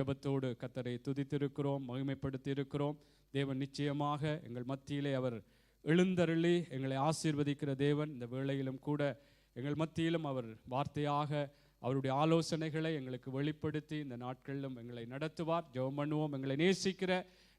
ஜெபத்தோடு கர்த்தரை துதித்திருக்கிறோம், மகிமைப்படுத்தி இருக்கிறோம். தேவன் நிச்சயமாக எங்கள் மத்தியிலே அவர் எழுந்தருளி எங்களை ஆசீர்வதிக்கிற தேவன். இந்த வேளையிலும் கூட எங்கள் மத்தியிலும் அவர் வார்த்தையாக அவருடைய ஆலோசனைகளை எங்களுக்கு வெளிப்படுத்தி இந்த நாட்களிலும் எங்களை நடத்துவார். ஜெபம் பண்ணுவோம். எங்களை நேசிக்கிற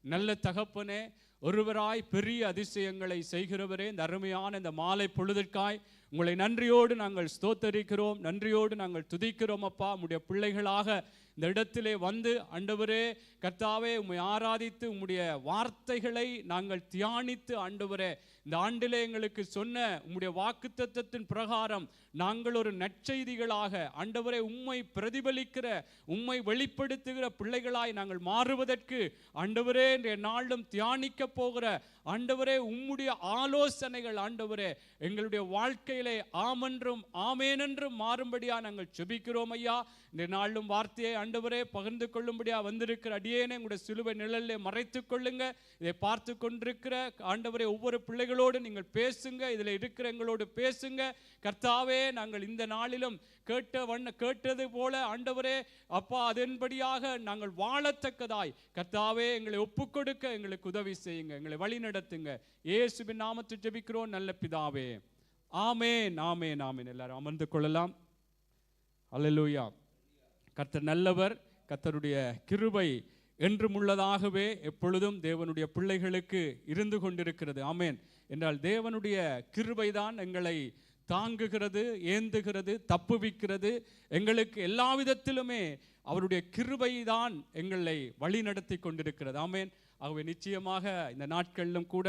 நல்ல தகப்பனே, ஒருவராய் பெரிய அதிசயங்களை செய்கிறவரே, இந்த அருமையான இந்த மாலை பொழுதிற்காய் உங்களை நன்றியோடு நாங்கள் ஸ்தோத்தரிக்கிறோம், நன்றியோடு நாங்கள் துதிக்கிறோம். அப்பா, உம்முடைய பிள்ளைகளாக இந்த இடத்திலே வந்து ஆண்டவரே கர்த்தாவே உம்மை ஆராதித்து உம்முடைய வார்த்தைகளை நாங்கள் தியானித்து ஆண்டவரே இந்த ஆண்டிலே எங்களுக்கு சொன்ன உம்முடைய வாக்குத்தத்தத்தின் பிரகாரம் நாங்கள் ஒரு நற்செய்திகளாக ஆண்டவரே உம்மை பிரதிபலிக்கிற உம்மை வெளிப்படுத்துகிற பிள்ளைகளாய் நாங்கள் மாறுவதற்கு ஆண்டவரே இன்றைய நாளும் தியானிக்க போகிற ஆண்டவரே உம்முடைய ஆலோசனைகள் ஆண்டவரே எங்களுடைய வாழ்க்கையிலே ஆமென்றும் ஆமேனென்றும் மாறும்படியா நாங்கள் ஜெபிக்கிறோம் ஐயா. இந்த நாளும் வார்த்தையை ஆண்டவரே பகிர்ந்து கொள்ளும்படியா வந்திருக்கிற அடியேனே உங்களுடைய சிலுவை நிழலிலே மறைத்துக் கொள்ளுங்க. இதை பார்த்து கொண்டிருக்கிற ஆண்டவரே ஒவ்வொரு பிள்ளைகளோடு நீங்கள் பேசுங்க, இதில் இருக்கிற எங்களோடு பேசுங்க கர்த்தாவே. நாங்கள் இந்த நாளிலும் கேட்டது போல ஆண்டவரே அப்பா அதன்படியாக நாங்கள் வாழத்தக்கதாய் கர்த்தாவே எங்களை ஒப்புக்கொடுக்க எங்களுக்கு உதவி செய்யுங்க, எங்களை வழி நடத்துங்க. இயேசுவின் நாமத்தில் ஜெபிக்கிறோம் நல்ல பிதாவே, ஆமென் ஆமென் ஆமென். எல்லாரும் அமர்ந்து கொள்ளலாம். அல்லேலூயா. கர்த்தர் நல்லவர், கர்த்தருடைய கிருபை என்றும் உள்ளதாகவே எப்பொழுதும் தேவனுடைய பிள்ளைகளுக்கு இருந்து கொண்டிருக்கிறது. ஆமென். என்றால் தேவனுடைய கிருபைதான் எங்களை தாங்குகிறது, ஏந்துகிறது, தப்புவிக்கிறது. எங்களுக்கு எல்லா விதத்திலுமே அவருடைய கிருபை தான் எங்களை வழி நடத்தி கொண்டிருக்கிறது. ஆமென். ஆகவே நிச்சயமாக இந்த நாட்களிலும் கூட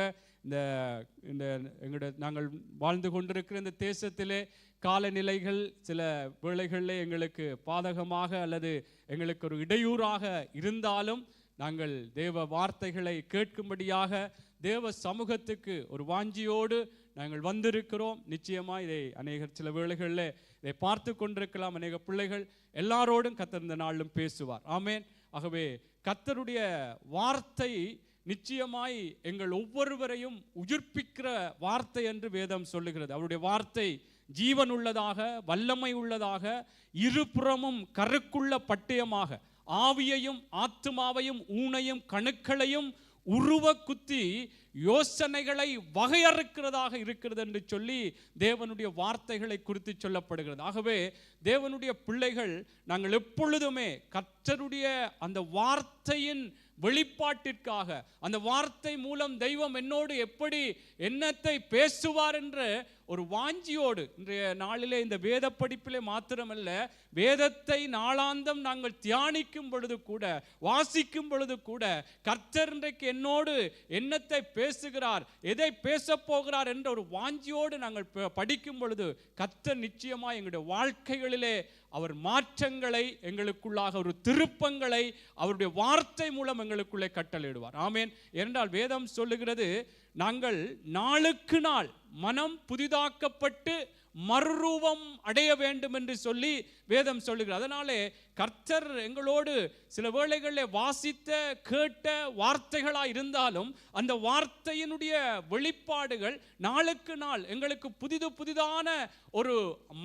எங்களுடைய நாங்கள் வாழ்ந்து கொண்டிருக்கிற இந்த தேசத்திலே காலநிலைகள் சில வேளைகளிலே எங்களுக்கு பாதகமாக அல்லது எங்களுக்கு ஒரு இடையூறாக இருந்தாலும் நாங்கள் தேவ வார்த்தைகளை கேட்கும்படியாக தேவ சமூகத்துக்கு ஒரு வாஞ்சியோடு நாங்கள் வந்திருக்கிறோம். நிச்சயமாக இதை அநேகர் சில வேளைகளில் இதை பார்த்து கொண்டிருக்கலாம். அநேக பிள்ளைகள் எல்லாரோடும் கர்த்தர் இந்த நாளிலும் பேசுவார். ஆமென். ஆகவே கர்த்தருடைய வார்த்தை நிச்சயமாய் எங்கள் ஒவ்வொருவரையும் உயிர்ப்பிக்கிற வார்த்தை என்று வேதம் சொல்லுகிறது. அவருடைய வார்த்தை ஜீவன் உள்ளதாக, வல்லமை உள்ளதாக, இருபுறமும் கருக்குள்ள பட்டயமாக ஆவியையும் ஆத்துமாவையும் ஊனையும் கணுக்களையும் உருவ குத்தி யோசனைகளை வகையறுக்கிறதாக இருக்கிறது என்று சொல்லி தேவனுடைய வார்த்தைகளை குறித்து சொல்லப்படுகிறது. ஆகவே தேவனுடைய பிள்ளைகள் நாங்கள் எப்பொழுதுமே கர்த்தருடைய அந்த வார்த்தையின் வெளிப்பாட்டிற்காக, அந்த வார்த்தை மூலம் தெய்வம் என்னோடு எப்படி என்னத்தை பேசுவார் என்ற ஒரு வாஞ்சியோடு இன்றைய நாளிலே இந்த வேத படிப்பிலே மாத்திரமல்ல, வேதத்தை நாளாந்தம் நாங்கள் தியானிக்கும் பொழுது கூட, வாசிக்கும் பொழுது கூட கர்த்தர் இன்றைக்கு என்னோடு என்னத்தை பேசுகிறார், எதை பேச போகிறார் என்ற ஒரு வாஞ்சியோடு நாங்கள் படிக்கும் பொழுது கர்த்தர் நிச்சயமாக எங்களுடைய வாழ்க்கைகளிலே அவர் மாற்றங்களை எங்களுக்குள்ளாக ஒரு திருப்பங்களை அவருடைய வார்த்தை மூலம் எங்களுக்குள்ளே கட்டளையிடுவார். ஆமென். என்றால் வேதம் சொல்லுகிறது, நாங்கள் நாளுக்கு நாள் மனம் புதிதாக்கப்பட்டு மறுரூபம் அடைய வேண்டும் என்று சொல்லி வேதம் சொல்லுகிறது. அதனாலே கர்த்தர் எங்களோடு சில வேளைகளில் வாசித்த கேட்ட வார்த்தைகளாக இருந்தாலும் அந்த வார்த்தையினுடைய வெளிப்பாடுகள் நாளுக்கு நாள் எங்களுக்கு புதிதான ஒரு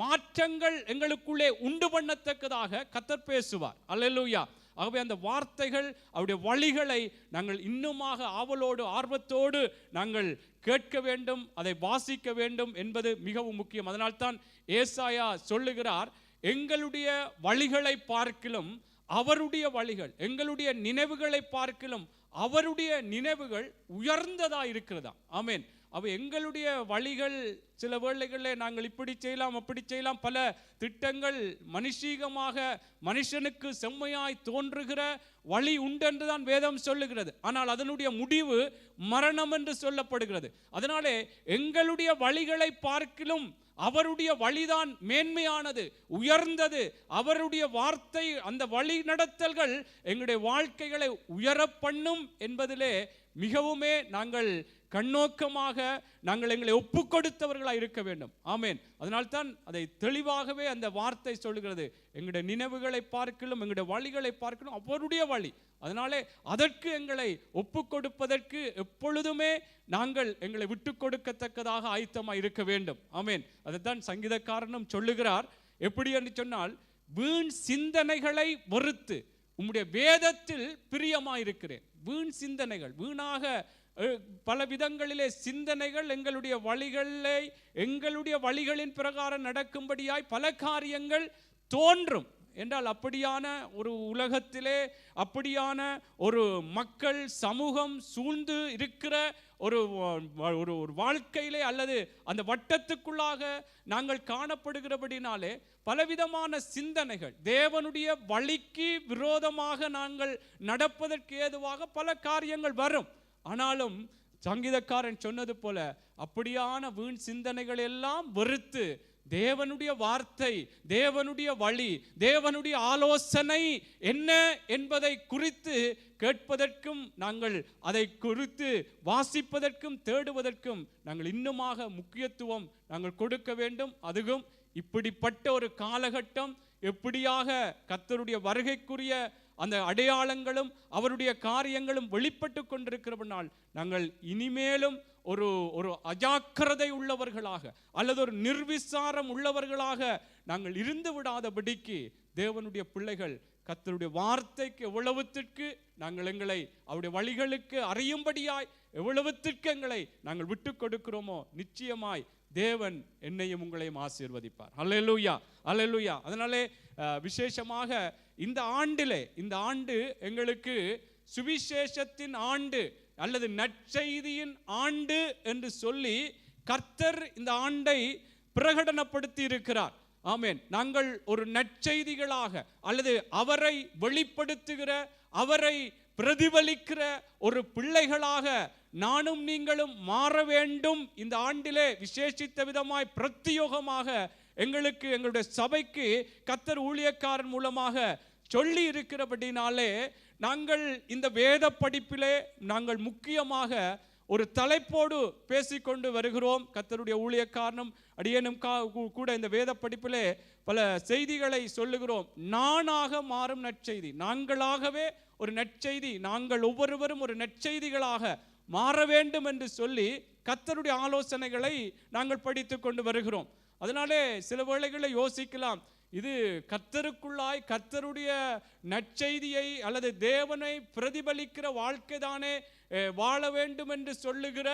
மாற்றங்கள் எங்களுக்குள்ளே உண்டு பண்ணத்தக்கதாக கர்த்தர் பேசுவார். அல்லேலூயா. ஆகவே அந்த வார்த்தைகள் அவருடைய வழிகளை நாங்கள் இன்னுமாக ஆவலோடு ஆர்வத்தோடு நாங்கள் கேட்க வேண்டும், அதை வாசிக்க வேண்டும் என்பது மிகவும் முக்கியம். அதனால்தான் ஏசாயா சொல்லுகிறார், எங்களுடைய வழிகளை பார்க்கிலும் அவருடைய வழிகள், எங்களுடைய நினைவுகளை பார்க்கிலும் அவருடைய நினைவுகள் உயர்ந்ததா இருக்கிறதா. ஆமென். அவ எங்களுடைய வழிகள் சில வேளைகளில் நாங்கள் இப்படி செய்யலாம் அப்படி செய்யலாம், பல திட்டங்கள் மனுஷீகமாக மனுஷனுக்கு செம்மையாய் தோன்றுகிற வழி உண்டென்றுதான் வேதம் சொல்லுகிறது. ஆனால் அதனுடைய முடிவு மரணம் என்று சொல்லப்படுகிறது. அதனாலே எங்களுடைய வழிகளை பார்க்கிலும் அவருடைய வழிதான் மேன்மையானது, உயர்ந்தது. அவருடைய வார்த்தை, அந்த வழி நடத்தல்கள் எங்களுடைய வாழ்க்கைகளை உயர பண்ணும் என்பதிலே மிகவுமே நாங்கள் கண்ணோக்கமாக நாங்கள் எங்களை ஒப்பு கொடுத்தவர்களாக இருக்க வேண்டும். ஆமென். அதனால்தான் அதை தெளிவாகவே அந்த வார்த்தை சொல்லுகிறது, எங்களுடைய நினைவுகளை பார்க்கலும் எங்களுடைய வழிகளை பார்க்கலும் அவருடைய வழி. அதனாலே அதற்கு எங்களை ஒப்பு கொடுப்பதற்கு எப்பொழுதுமே நாங்கள் எங்களை விட்டு கொடுக்கத்தக்கதாக ஆயத்தமாக இருக்க வேண்டும். ஆமென். அதைத்தான் சங்கீதக்காரனும் சொல்லுகிறார். எப்படி என்று சொன்னால், வீண் சிந்தனைகளை வெறுத்து உம்முடைய வேதத்தில் பிரியமாயிருக்கிறேன். வீண் சிந்தனைகள், வீணாக பல விதங்களிலே சிந்தனைகள் எங்களுடைய வழிகளின் பிரகாரம் நடக்கும்படியாய் பல காரியங்கள் தோன்றும் என்றால், அப்படியான ஒரு உலகத்திலே, அப்படியான ஒரு மக்கள் சமூகம் சூழ்ந்து இருக்கிற ஒரு வாழ்க்கையிலே அல்லது அந்த வட்டத்துக்குள்ளாக நாங்கள் காணப்படுகிறபடினாலே பலவிதமான சிந்தனைகள், தேவனுடைய வழிக்கு விரோதமாக நாங்கள் நடப்பதற்கு ஏதுவாக பல காரியங்கள் வரும். ஆனாலும் சங்கீதக்காரன் சொன்னது போல அப்படியான வீண் சிந்தனைகள் எல்லாம் வெறுத்து தேவனுடைய வார்த்தை, தேவனுடைய வழி, தேவனுடைய ஆலோசனை என்ன என்பதை குறித்து கேட்பதற்கும், நாங்கள் அதை குறித்து வாசிப்பதற்கும் தேடுவதற்கும் நாங்கள் இன்னுமாக முக்கியத்துவம் நாங்கள் கொடுக்க வேண்டும். அதுவும் இப்படிப்பட்ட ஒரு காலகட்டம் எப்படியாக கர்த்தருடைய வருகைக்குரிய அந்த அடையாளங்களும் அவருடைய காரியங்களும் வெளிப்பட்டு கொண்டிருக்கிறபடினால் நாங்கள் இனிமேலும் ஒரு அஜாக்கிரதை உள்ளவர்களாக அல்லது ஒரு நிர்விசாரம் உள்ளவர்களாக நாங்கள் இருந்து விடாதபடிக்கு தேவனுடைய பிள்ளைகள் கர்த்தருடைய வார்த்தைக்கு எவ்வளவுத்திற்கு நாங்கள் எங்களை அவருடைய வழிகளுக்கு அறியும்படியாய் எவ்வளவுத்திற்கு எங்களை நாங்கள் விட்டு கொடுக்கிறோமோ நிச்சயமாய் தேவன் என்னையும் உங்களையும் ஆசீர்வதிப்பார். அல்லேலூயா, அல்லேலூயா. அதனாலே விசேஷமாக இந்த ஆண்டு எங்களுக்கு சுவிசேஷத்தின் ஆண்டு அல்லது நற்செய்தியின் ஆண்டு என்று சொல்லி கர்த்தர் இந்த ஆண்டை பிரகடனப்படுத்தி இருக்கிறார். ஆமென். நாங்கள் ஒரு நற்செய்திகளாக அல்லது அவரை வெளிப்படுத்துகிற, அவரை பிரதிபலிக்கிற ஒரு பிள்ளைகளாக நானும் நீங்களும் மாற வேண்டும். இந்த ஆண்டிலே விசேஷித்த விதமாய் பிரத்யோகமாக எங்களுக்கு, எங்களுடைய சபைக்கு கர்த்தர் ஊழியக்காரன் மூலமாக சொல்லி இருக்கிறபடினாலே நாங்கள் இந்த வேத படிப்பிலே நாங்கள் முக்கியமாக ஒரு தலைப்போடு பேசிக்கொண்டு வருகிறோம். கர்த்தருடைய ஊழியக்காரனும் அடியேனும் கூட இந்த வேத படிப்பிலே பல செய்திகளை சொல்லுகிறோம். நானாக மாறும் நற்செய்தி, நாங்களாகவே ஒரு நற்செய்தி, நாங்கள் ஒவ்வொருவரும் ஒரு நற்செய்திகளாக மாற வேண்டும் என்று சொல்லி கர்த்தருடைய ஆலோசனைகளை நாங்கள் படித்து கொண்டு வருகிறோம். அதனாலே சில வேளைகளை யோசிக்கலாம், இது கர்த்தருக்குள்ளாய் கர்த்தருடைய நற்செய்தியை அல்லது தேவனை பிரதிபலிக்கிற வாழ்க்கை தானே வாழ வேண்டும் என்று சொல்லுகிற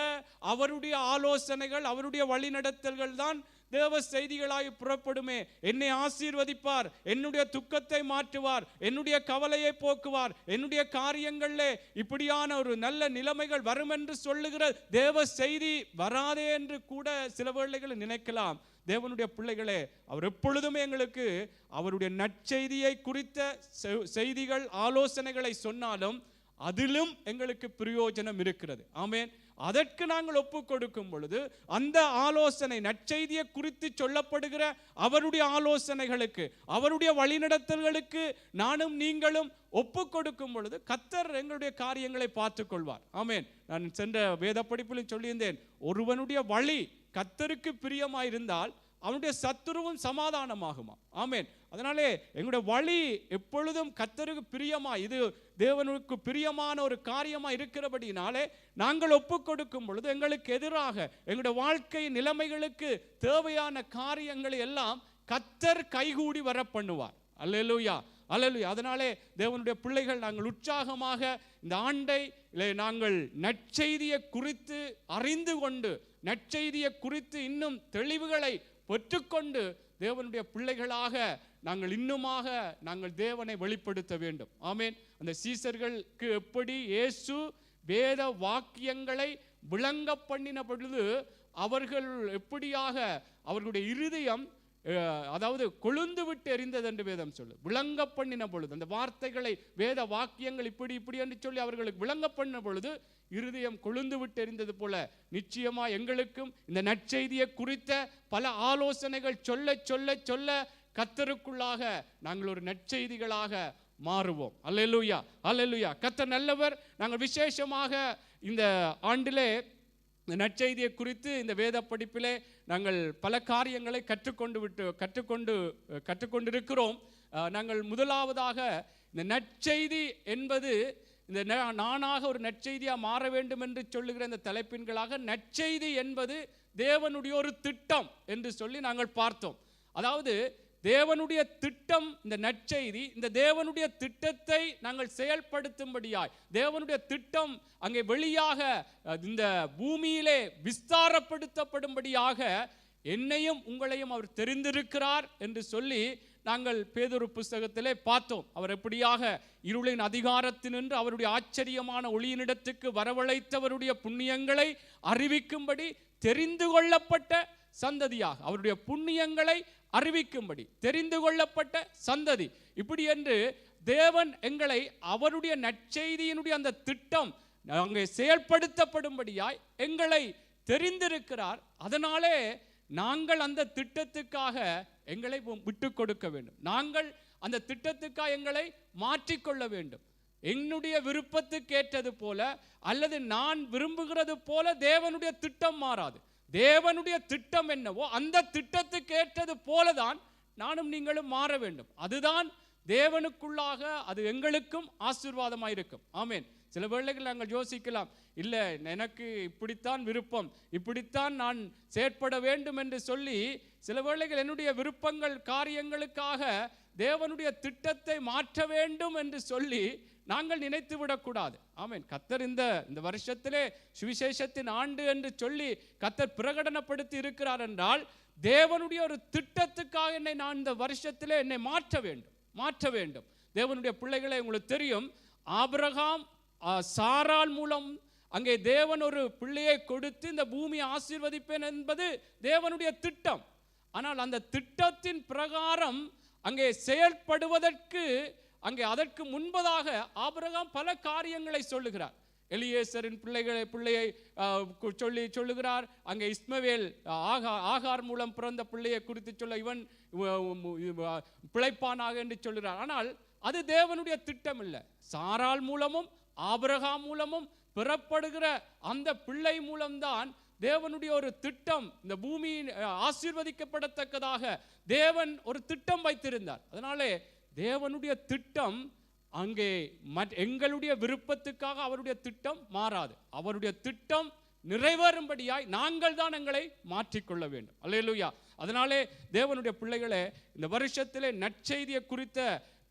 அவருடைய ஆலோசனைகள், அவருடைய வழிநடத்தல்கள் தான் தேவ செய்திகளாய் புறப்படுமே. என்னை ஆசீர்வதிப்பார், என்னுடைய துக்கத்தை மாற்றுவார், என்னுடைய கவலையை போக்குவார், என்னுடைய காரியங்களிலே இப்படியான ஒரு நல்ல நிலைமைகள் வரும் என்று சொல்லுகிற தேவ செய்தி வராதே என்று கூட சில வேளைகளில் நினைக்கலாம். தேவனுடைய பிள்ளைகளே, அவர் எப்பொழுதுமே எங்களுக்கு அவருடைய நற்செய்தியை குறித்த செய்திகள், ஆலோசனைகளை சொன்னாலும் அதிலும் எங்களுக்கு பிரயோஜனம் இருக்கிறது. ஆமென். அதற்கு நாங்கள் ஒப்பு கொடுக்கும் பொழுது அந்த ஆலோசனை, நற்செய்தியை குறித்து சொல்லப்படுகிற அவருடைய ஆலோசனைகளுக்கு, அவருடைய வழிநடத்தல்களுக்கு நானும் நீங்களும் ஒப்பு கொடுக்கும் பொழுது கர்த்தர் எங்களுடைய காரியங்களை பார்த்துக் கொள்வார். ஆமென். நான் சென்ற வேத படிப்பில் சொல்லியிருந்தேன், ஒருவனுடைய வழி கர்த்தருக்கு பிரியமாயிருந்தால் அவனுடைய சத்துருவும் சமாதானமாகுமா. ஆமென். அதனாலே எங்களுடைய வழி எப்பொழுதும் கர்த்தருக்கு பிரியமா, இது தேவனுக்கு பிரியமான ஒரு காரியமா இருக்கிறபடினாலே நாங்கள் ஒப்பு கொடுக்கும் பொழுது எங்களுக்கு எதிராக எங்களுடைய வாழ்க்கை நிலைமைகளுக்கு தேவையான காரியங்களை எல்லாம் கர்த்தர் கைகூடி வர பண்ணுவார். அல்லேலூயா, அல்லேலூயா. அதனாலே தேவனுடைய பிள்ளைகள் நாங்கள் உற்சாகமாக இந்த ஆண்டை நாங்கள் நற்செய்தியை குறித்து அறிந்து கொண்டு, நற்செய்தியை குறித்து இன்னும் தெளிவுகளை பெற்றுக்கொண்டு தேவனுடைய பிள்ளைகளாக நாங்கள் இன்னுமாக நாங்கள் தேவனை வெளிப்படுத்த வேண்டும். ஆமென். அந்த சீசர்களுக்கு எப்படி இயேசு வேத வாக்கியங்களை விளங்க பண்ணின பொழுது அவர்கள் எப்படியாக அவர்களுடைய இருதயம் அதாவது கொழுந்து விட்டு எரிந்தது என்று வேதம் சொல்லு. விளங்க பண்ணின பொழுது அந்த வார்த்தைகளை, வேத வாக்கியங்கள் இப்படி என்று சொல்லி அவர்களுக்கு விளங்க பண்ணின பொழுது இருதயம் கொழுந்து விட்டு எரிந்தது போல நிச்சயமா எங்களுக்கும் இந்த நற்செய்தியை குறித்த பல ஆலோசனைகள் சொல்ல சொல்ல சொல்ல கர்த்தருக்குள்ளாக நாங்கள் ஒரு நற்செய்திகளாக மாறுவோம். அல்லேலூயா, அல்லேலூயா. கர்த்தர் நல்லவர். நாங்கள் விசேஷமாக இந்த ஆண்டிலே இந்த நற்செய்தியை குறித்து இந்த வேத படிப்பிலே நாங்கள் பல காரியங்களை கற்றுக்கொண்டிருக்கிறோம். நாங்கள் முதலாவதாக இந்த நற்செய்தி என்பது, இந்த நானாக ஒரு நற்செய்தியாக மாற வேண்டும் என்று சொல்லுகிற இந்த தலைப்பின்களாக நற்செய்தி என்பது தேவனுடைய ஒரு திட்டம் என்று சொல்லி நாங்கள் பார்த்தோம். அதாவது தேவனுடைய திட்டம், இந்த நற்செய்தி, இந்த தேவனுடைய திட்டத்தை நாங்கள் செயல்படுத்தும்படியாய், தேவனுடைய திட்டம் அங்கே வெளியாக இந்த பூமியிலே விஸ்தாரப்படுத்தப்படும்படியாக என்னையும் உங்களையும் அவர் தெரிந்திருக்கிறார் என்று சொல்லி நாங்கள் பேதுரு புஸ்தகத்திலே பார்த்தோம். அவர் எப்படியாக இருளின் அதிகாரத்தினின்று அவருடைய ஆச்சரியமான ஒளியினிடத்துக்கு வரவழைத்தவருடைய புண்ணியங்களை அறிவிக்கும்படி தெரிந்து கொள்ளப்பட்ட சந்ததியாக, அவருடைய புண்ணியங்களை அறிவிக்கும்படி தெரிந்து கொள்ளப்பட்ட சந்ததி, இப்படி என்று தேவன் எங்களை அவருடைய நற்செய்தியினுடைய அந்த திட்டம் அங்கே செயல்படுத்தப்படும்படியாய் எங்களை தெரிந்திருக்கிறார். அதனாலே நாங்கள் அந்த திட்டத்துக்காக எங்களை விட்டு கொடுக்க வேண்டும். நாங்கள் அந்த திட்டத்துக்காக எங்களை மாற்றிக்கொள்ள வேண்டும். என்னுடைய விருப்பத்துக்கு ஏற்றது போல அல்லது நான் விரும்புகிறது போல தேவனுடைய திட்டம் மாறாது. தேவனுடைய திட்டம் என்னவோ அந்த திட்டத்துக்கு ஏற்றது போலதான் நானும் நீங்களும் மாற வேண்டும். அதுதான் தேவனுக்குள்ளாக அது எங்களுக்கும் ஆசீர்வாதமாயிருக்கும். ஆமேன். சில வேளைகள் நாங்கள் யோசிக்கலாம், இல்லை எனக்கு இப்படித்தான் விருப்பம், இப்படித்தான் நான் செயற்பட வேண்டும் என்று சொல்லி சில வேளைகள் என்னுடைய விருப்பங்கள் காரியங்களுக்காக தேவனுடைய திட்டத்தை மாற்ற வேண்டும் என்று சொல்லி நாங்கள் நினைத்து விடக்கூடாது. ஆமேன். கர்த்தர் இந்த வருஷத்திலே சுவிசேஷத்தின் ஆண்டு என்று சொல்லி கர்த்தர் பிரகடனப்படுத்தி இருக்கிறார் என்றால் தேவனுடைய ஒரு திட்டத்துக்காக நான் இந்த வருஷத்திலே என்னை மாற்ற வேண்டும். தேவனுடைய பிள்ளைகளை உங்களுக்கு தெரியும், ஆபிரகாம் சாராள் மூலம் அங்கே தேவன் ஒரு பிள்ளையை கொடுத்து இந்த பூமியை ஆசீர்வதிப்பேன் என்பது தேவனுடைய திட்டம். ஆனால் அந்த திட்டத்தின் பிரகாரம் அங்கே செயல்படுவதற்கு அங்கே அதற்கு முன்பதாக ஆபிரகாம் பல காரியங்களை சொல்லுகிறார். எலியேசரின் பிள்ளையை சொல்லுகிறார். அங்கே இஸ்மவேல் ஆகார் மூலம் பிறந்த பிள்ளையை குறித்து சொல்ல இவன் பிழைப்பானாக என்று சொல்லுகிறார். ஆனால் அது தேவனுடைய திட்டம் இல்லை. சாராள் மூலமும் ஆபிரகாம் மூலமும் பெறப்படுகிற அந்த பிள்ளை மூலம்தான் தேவனுடைய ஒரு திட்டம் இந்த பூமி ஆசீர்வதிக்கப்படத்தக்கதாக தேவன் ஒரு திட்டம் வைத்திருந்தார். அதனாலே தேவனுடைய திட்டம் அங்கே எங்களுடைய விருப்பத்துக்காக அவருடைய திட்டம் மாறாது. அவருடைய திட்டம் நிறைவேறும்படியாய் நாங்கள் தான் எங்களை மாற்றிக்கொள்ள வேண்டும். அல்லேலூயா. அதனாலே தேவனுடைய பிள்ளைகளே, இந்த வருஷத்திலே நற்செய்தியை குறித்த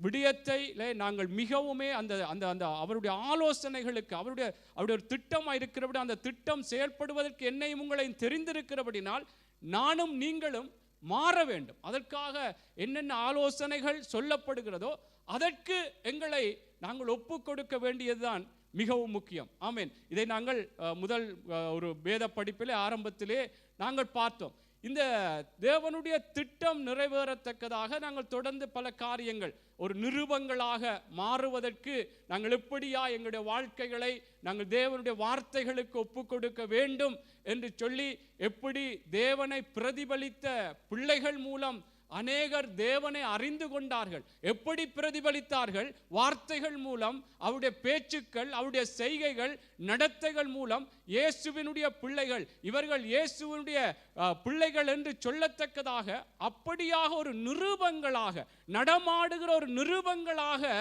விடயத்தை நாங்கள் மிகவுமே அந்த அந்த அந்த அவருடைய ஆலோசனைகளுக்கு அவருடைய ஒரு திட்டமாக இருக்கிறபடி அந்த திட்டம் செயல்படுவதற்கு என்னையும் உங்களையும் தெரிந்திருக்கிறபடினால் நானும் நீங்களும் மாற வேண்டும். அதற்காக என்னென்ன ஆலோசனைகள் சொல்லப்படுகிறதோ அதற்கு எங்களை நாங்கள் ஒப்பு கொடுக்க வேண்டியதுதான் மிகவும் முக்கியம். ஆமேன். இதை நாங்கள் முதல் ஒரு வேத படிப்பிலே ஆரம்பத்திலே நாங்கள் பார்த்தோம். இந்த தேவனுடைய திட்டம் நிறைவேறத்தக்கதாக நாங்கள் தொடர்ந்து பல காரியங்கள் ஒரு நிருபங்களாக மாறுவதற்கு நாங்கள் எப்படியா எங்களுடைய வாழ்க்கைகளை நாங்கள் தேவனுடைய வார்த்தைகளுக்கு ஒப்பு கொடுக்க வேண்டும் என்று சொல்லி எப்படி தேவனை பிரதிபலித்த பிள்ளைகள் மூலம் அநேகர் தேவனை அறிந்து கொண்டார்கள். எப்படி பிரதிபலித்தார்கள்? வார்த்தைகள் மூலம், அவருடைய பேச்சுக்கள், அவருடைய செய்கைகள், நடத்தைகள் மூலம் இயேசுவினுடைய பிள்ளைகள், இவர்கள் இயேசுவினுடைய பிள்ளைகள் என்று சொல்லத்தக்கதாக அப்படியாக ஒரு நிரூபங்களாக நடமாடுகிற ஒரு நிரூபங்களாக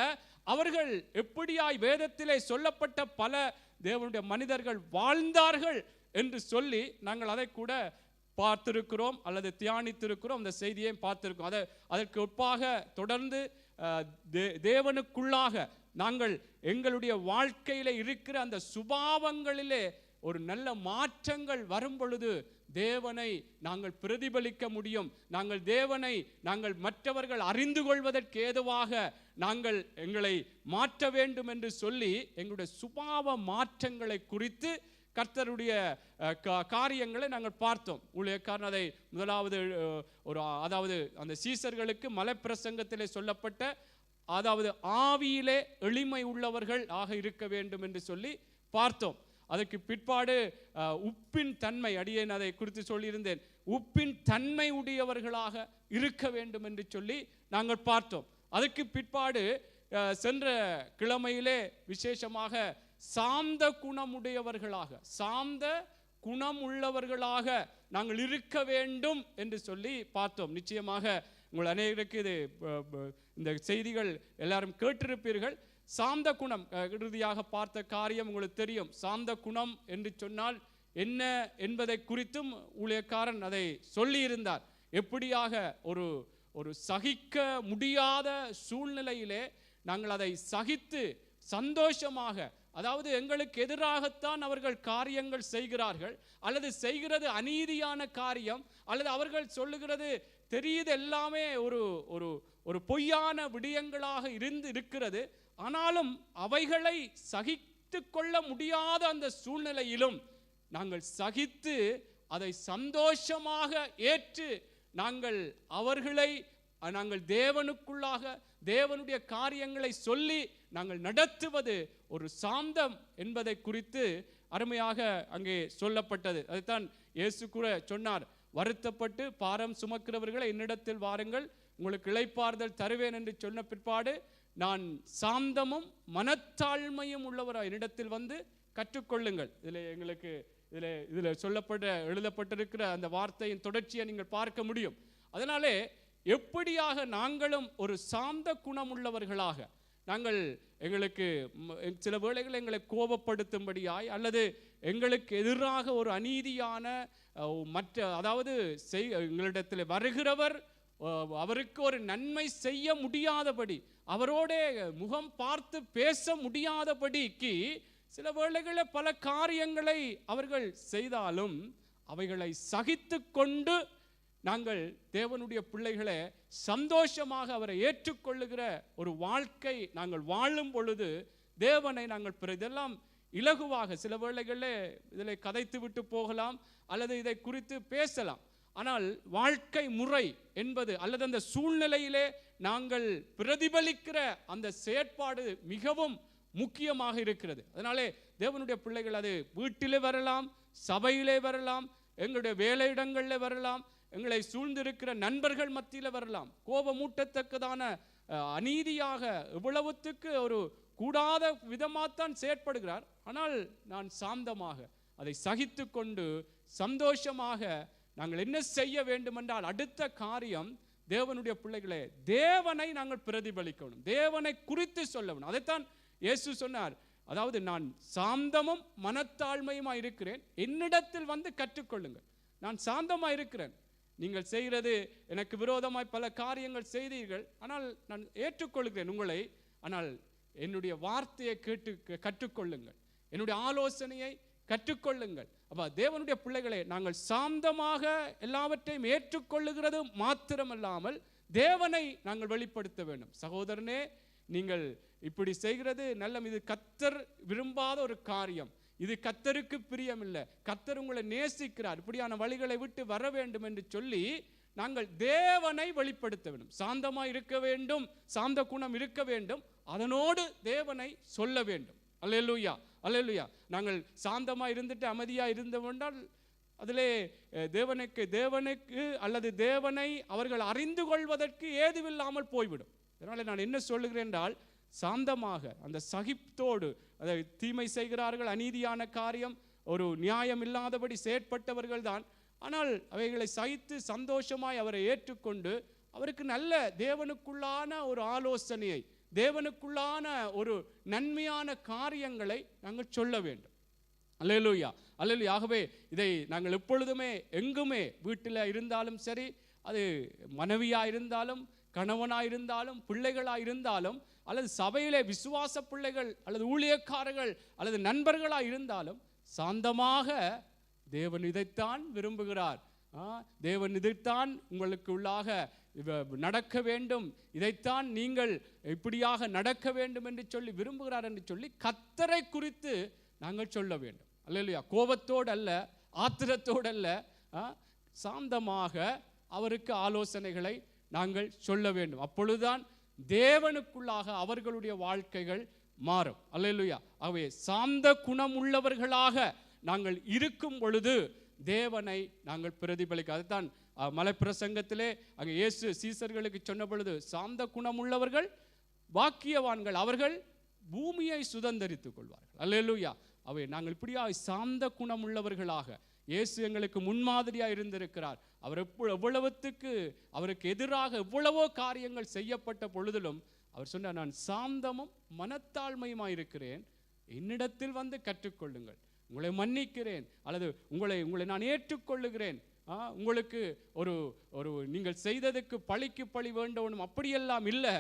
அவர்கள் எப்படியாய் வேதத்திலே சொல்லப்பட்ட பல தேவனுடைய மனிதர்கள் வாழ்ந்தார்கள் என்று சொல்லி நாங்கள் அதை கூட பார்த்திருக்கிறோம் அல்லது தியானித்திருக்கிறோம். அந்த செய்தியை பார்த்திருக்கிறோம். அதற்கு ஒப்பாக தொடர்ந்து தேவனுக்குள்ளாக நாங்கள் எங்களுடைய வாழ்க்கையில இருக்கிற அந்த சுபாவங்களிலே ஒரு நல்ல மாற்றங்கள் வரும் பொழுது தேவனை நாங்கள் பிரதிபலிக்க முடியும். நாங்கள் மற்றவர்கள் அறிந்து கொள்வதற்கு ஏதுவாக நாங்கள் எங்களை மாற்ற வேண்டும் என்று சொல்லி எங்களுடைய சுபாவ மாற்றங்களை குறித்து கர்த்தருடைய காரியங்களை நாங்கள் பார்த்தோம். ஊழியக்காரன் அதை முதலாவது அதாவது அந்த சீசர்களுக்கு மலைப்பிரசங்கத்திலே சொல்லப்பட்ட அதாவது ஆவியிலே எளிமை உள்ளவர்கள் ஆக இருக்க வேண்டும் என்று சொல்லி பார்த்தோம். அதற்கு பிற்பாடு உப்பின் தன்மை, அடியேன் அதை குறித்து சொல்லியிருந்தேன், உப்பின் தன்மை உடையவர்களாக இருக்க வேண்டும் என்று சொல்லி நாங்கள் பார்த்தோம். அதற்கு பிற்பாடு சென்ற கிழமையிலே விசேஷமாக சாந்த குணமுடையவர்களாக, சாந்த குணம் உள்ளவர்களாக நாங்கள் இருக்க வேண்டும் என்று சொல்லி பார்த்தோம். நிச்சயமாக உங்கள் அநேகருக்கு இது இந்த செய்திகள் எல்லாரும் கேட்டிருப்பீர்கள். சாந்த குணம் இறுதியாக பார்த்த காரியம் உங்களுக்கு தெரியும். சாந்த குணம் என்று சொன்னால் என்ன என்பதை குறித்தும் ஊழியக்காரன் அதை சொல்லி இருந்தார். எப்படியாக ஒரு சகிக்க முடியாத சூழ்நிலையிலே நாங்கள் அதை சகித்து சந்தோஷமாக, அதாவது எங்களுக்கு எதிராகத்தான் அவர்கள் காரியங்கள் செய்கிறார்கள், அல்லது செய்கிறது அநீதியான காரியம், அல்லது அவர்கள் சொல்லுகிறது தெரியுது எல்லாமே ஒரு ஒரு ஒரு பொய்யான விடயங்களாக இருக்கிறது. ஆனாலும் அவைகளை சகித்து கொள்ள முடியாத அந்த சூழ்நிலையிலும் நாங்கள் சகித்து அதை சந்தோஷமாக ஏற்று நாங்கள் அவர்களை நாங்கள் தேவனுக்குள்ளாக தேவனுடைய காரியங்களை சொல்லி நாங்கள் நடத்துவது ஒரு சாந்தம் என்பதை குறித்து அருமையாக அங்கே சொல்லப்பட்டது. அதைத்தான் இயேசு கூட சொன்னார், வருத்தப்பட்டு பாரம் சுமக்கிறவர்களை என்னிடத்தில் வாருங்கள், உங்களுக்கு இளைப்பாறுதல் தருவேன் என்று சொன்ன பிற்பாடு, நான் சாந்தமும் மனத்தாழ்மையும் உள்ளவராய் என்னிடத்தில் வந்து கற்றுக்கொள்ளுங்கள். இதில் சொல்லப்பட்ட எழுதப்பட்டிருக்கிற அந்த வார்த்தையின் தொடர்ச்சியை நீங்கள் பார்க்க முடியும். அதனாலே எப்படியாக நாங்களும் ஒரு சாந்த குணம் உள்ளவர்களாக, நாங்கள் எங்களுக்கு சில வேளைகள் எங்களை கோபப்படுத்தும்படியாய் அல்லது எங்களுக்கு எதிராக ஒரு அநீதியான அதாவது எங்களிடத்தில் வருகிறவர் அவருக்கு ஒரு நன்மை செய்ய முடியாதபடி, அவரோட முகம் பார்த்து பேச முடியாதபடிக்கு சில வேளைகளில் பல காரியங்களை அவர்கள் செய்தாலும் அவைகளை சகித்து கொண்டு நாங்கள் தேவனுடைய பிள்ளைகளை சந்தோஷமாக அவரை ஏற்றுக்கொள்ளுகிற ஒரு வாழ்க்கை நாங்கள் வாழும் பொழுது தேவனை நாங்கள் இதெல்லாம் இலகுவாக, சில வேளைகளில் இதில் கதைத்து விட்டு போகலாம் அல்லது இதை குறித்து பேசலாம். ஆனால் வாழ்க்கை முறை என்பது அல்லது அந்த சூழ்நிலையிலே நாங்கள் பிரதிபலிக்கிற அந்த செயற்பாடு மிகவும் முக்கியமாக இருக்கிறது. அதனாலே தேவனுடைய பிள்ளைகள் அது வீட்டிலே வரலாம், சபையிலே வரலாம், எங்களுடைய வேலையிடங்களில் வரலாம், எங்களை சூழ்ந்திருக்கிற நண்பர்கள் மத்தியில் வரலாம். கோபமூட்டத்தக்கதான அநீதியாக இவ்வளவுத்துக்கு ஒரு கூடாத விதமாகத்தான் செயற்படுகிறார். ஆனால் நான் சாந்தமாக அதை சகித்து கொண்டு சந்தோஷமாக நாங்கள் என்ன செய்ய வேண்டும் என்றால், அடுத்த காரியம் தேவனுடைய பிள்ளைகளே, தேவனை நாங்கள் பிரதிபலிக்கணும், தேவனை குறித்து சொல்லணும். அதைத்தான் இயேசு சொன்னார், அதாவது நான் சாந்தமும் மனத்தாழ்மையுமா இருக்கிறேன், என்னிடத்தில் வந்து கற்றுக்கொள்ளுங்கள். நான் சாந்தமா இருக்கிறேன், நீங்கள் செய்கிறது எனக்கு விரோதமாய் பல காரியங்கள் செய்தீர்கள், ஆனால் நான் ஏற்றுக்கொள்கிறேன் உங்களை, ஆனால் என்னுடைய வார்த்தையை கற்றுக்கொள்ளுங்கள், என்னுடைய ஆலோசனையை கற்றுக்கொள்ளுங்கள். அப்ப தேவனுடைய பிள்ளைகளே, நாங்கள் சாந்தமாக எல்லாவற்றையும் ஏற்றுக்கொள்ளுகிறது மாத்திரமல்லாமல் தேவனை நாங்கள் வெளிப்படுத்த வேண்டும். சகோதரனே, நீங்கள் இப்படி செய்கிறது நல்ல, இது கர்த்தர் விரும்பாத ஒரு காரியம், இது கர்த்தருக்கு பிரியமில்லை, கர்த்தர் உங்களை நேசிக்கிறார், இப்படியான வழிகளை விட்டு வர வேண்டும் என்று சொல்லி நாங்கள் தேவனை வெளிப்படுத்த வேண்டும். சாந்தமாக இருக்க வேண்டும், சாந்த குணம் இருக்க வேண்டும், அதனோடு தேவனை சொல்ல வேண்டும். அல்லேலூயா, அல்லேலூயா. நாங்கள் சாந்தமாக இருந்துட்டு அமைதியாக இருந்தோம்னால் அதிலே தேவனுக்கு அல்லது தேவனை அவர்கள் அறிந்து கொள்வதற்கு ஏதுவில்லாமல் போய்விடும். அதனால் நான் என்ன சொல்லுகிறேன் என்றால், சாந்தமாக அந்த சகிப்போடு, அதை தீமை செய்கிறார்கள், அநீதியான காரியம், ஒரு நியாயம் இல்லாதபடி செயற்பட்டவர்கள் தான், ஆனால் அவைகளை சகித்து சந்தோஷமாய் அவரை ஏற்றுக்கொண்டு அவருக்கு நல்ல தேவனுக்குள்ளான ஒரு ஆலோசனையை, தேவனுக்குள்ளான ஒரு நன்மையான காரியங்களை நாங்கள் சொல்ல வேண்டும். அல்லேலூயா, அல்லேலூயா. ஆகவே இதை நாங்கள் எப்பொழுதுமே எங்குமே, வீட்டில் இருந்தாலும் சரி, அது மனைவியாக இருந்தாலும் கணவனாக இருந்தாலும் பிள்ளைகளாக இருந்தாலும் அல்லது சபையிலே விசுவாச பிள்ளைகள் அல்லது ஊழியக்காரர்கள் அல்லது நண்பர்களாக இருந்தாலும் சாந்தமாக, தேவன் இதைத்தான் விரும்புகிறார், தேவன் இதைத்தான் உங்களுக்கு உள்ளாக நடக்க வேண்டும், இதைத்தான் நீங்கள் இப்படியாக நடக்க வேண்டும் என்று சொல்லி விரும்புகிறார் என்று சொல்லி கர்த்தரை குறித்து நாங்கள் சொல்ல வேண்டும். அல்லேலூயா. கோபத்தோடு அல்ல, ஆத்திரத்தோடு அல்ல, சாந்தமாக அவருக்கு ஆலோசனைகளை நாங்கள் சொல்ல வேண்டும். அப்பொழுதுதான் தேவனுக்குள்ளாக அவர்களுடைய வாழ்க்கைகள் மாறும். அல்லேலூயா. ஆகவே சாந்த குணம் உள்ளவர்களாக நாங்கள் இருக்கும் பொழுது தேவனை நாங்கள் பிரதிபலிக்க. அதுதான் மலைப்பிரசங்கத்திலே அங்கே இயேசு சீசர்களுக்கு சொன்ன பொழுது, சாந்த குணம் உள்ளவர்கள் பாக்கியவான்கள், அவர்கள் பூமியை சுதந்தரித்துக் கொள்வார்கள். அல்லேலூயா. அவை நாங்கள் இப்படியா சாந்த குணம் உள்ளவர்களாக, இயேசு எங்களுக்கு முன்மாதிரியாக இருந்திருக்கிறார். அவர் எவ்வளவுத்துக்கு அவருக்கு எதிராக எவ்வளவோ காரியங்கள் செய்யப்பட்ட பொழுதிலும் அவர் சொன்னார், நான் சாந்தமும் மனத்தாழ்மையுமாய் இருக்கிறேன், என்னிடத்தில் வந்து கற்றுக்கொள்ளுங்கள், உங்களை மன்னிக்கிறேன் அல்லது உங்களை நான் ஏற்றுக்கொள்ளுகிறேன், உங்களுக்கு ஒரு ஒரு நீங்கள் செய்ததுக்கு பழிக்கு பழி வேண்டும் அப்படியெல்லாம் இல்லை.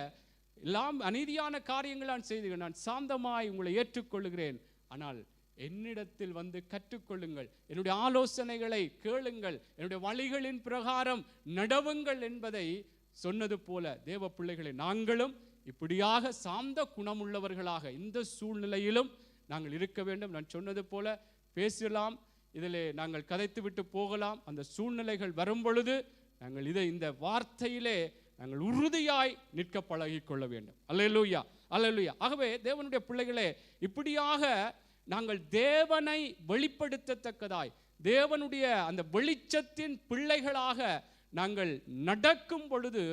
எல்லாம் அநீதியான காரியங்கள் நான் செய்துகிறேன், நான் சாந்தமாய் உங்களை ஏற்றுக்கொள்கிறேன், ஆனால் என்னிடத்தில் வந்து கற்றுக்கொள்ளுங்கள், என்னுடைய ஆலோசனைகளை கேளுங்கள், என்னுடைய வழிகளின் பிரகாரம் நடவுங்கள் என்பதை சொன்னது போல தேவ பிள்ளைகளை நாங்களும் இப்படியாக சாந்த குணமுள்ளவர்களாக இந்த சூழ்நிலையிலும் நாங்கள் இருக்க வேண்டும். நான் சொன்னது போல பேசலாம், இதில் நாங்கள் கதைத்து விட்டு போகலாம். அந்த சூழ்நிலைகள் வரும் பொழுது நாங்கள் இந்த வார்த்தையிலே நாங்கள் உறுதியாய் நிற்க பழகிக்கொள்ள வேண்டும். அல்லேலூயா, அல்லேலூயா. ஆகவே தேவனுடைய பிள்ளைகளே, இப்படியாக நாங்கள் தேவனை வெளிப்படுத்தத்தக்கதாய் தேவனுடைய அந்த வெளிச்சத்தின் பிள்ளைகளாக நாங்கள் நடக்கும் பொழுது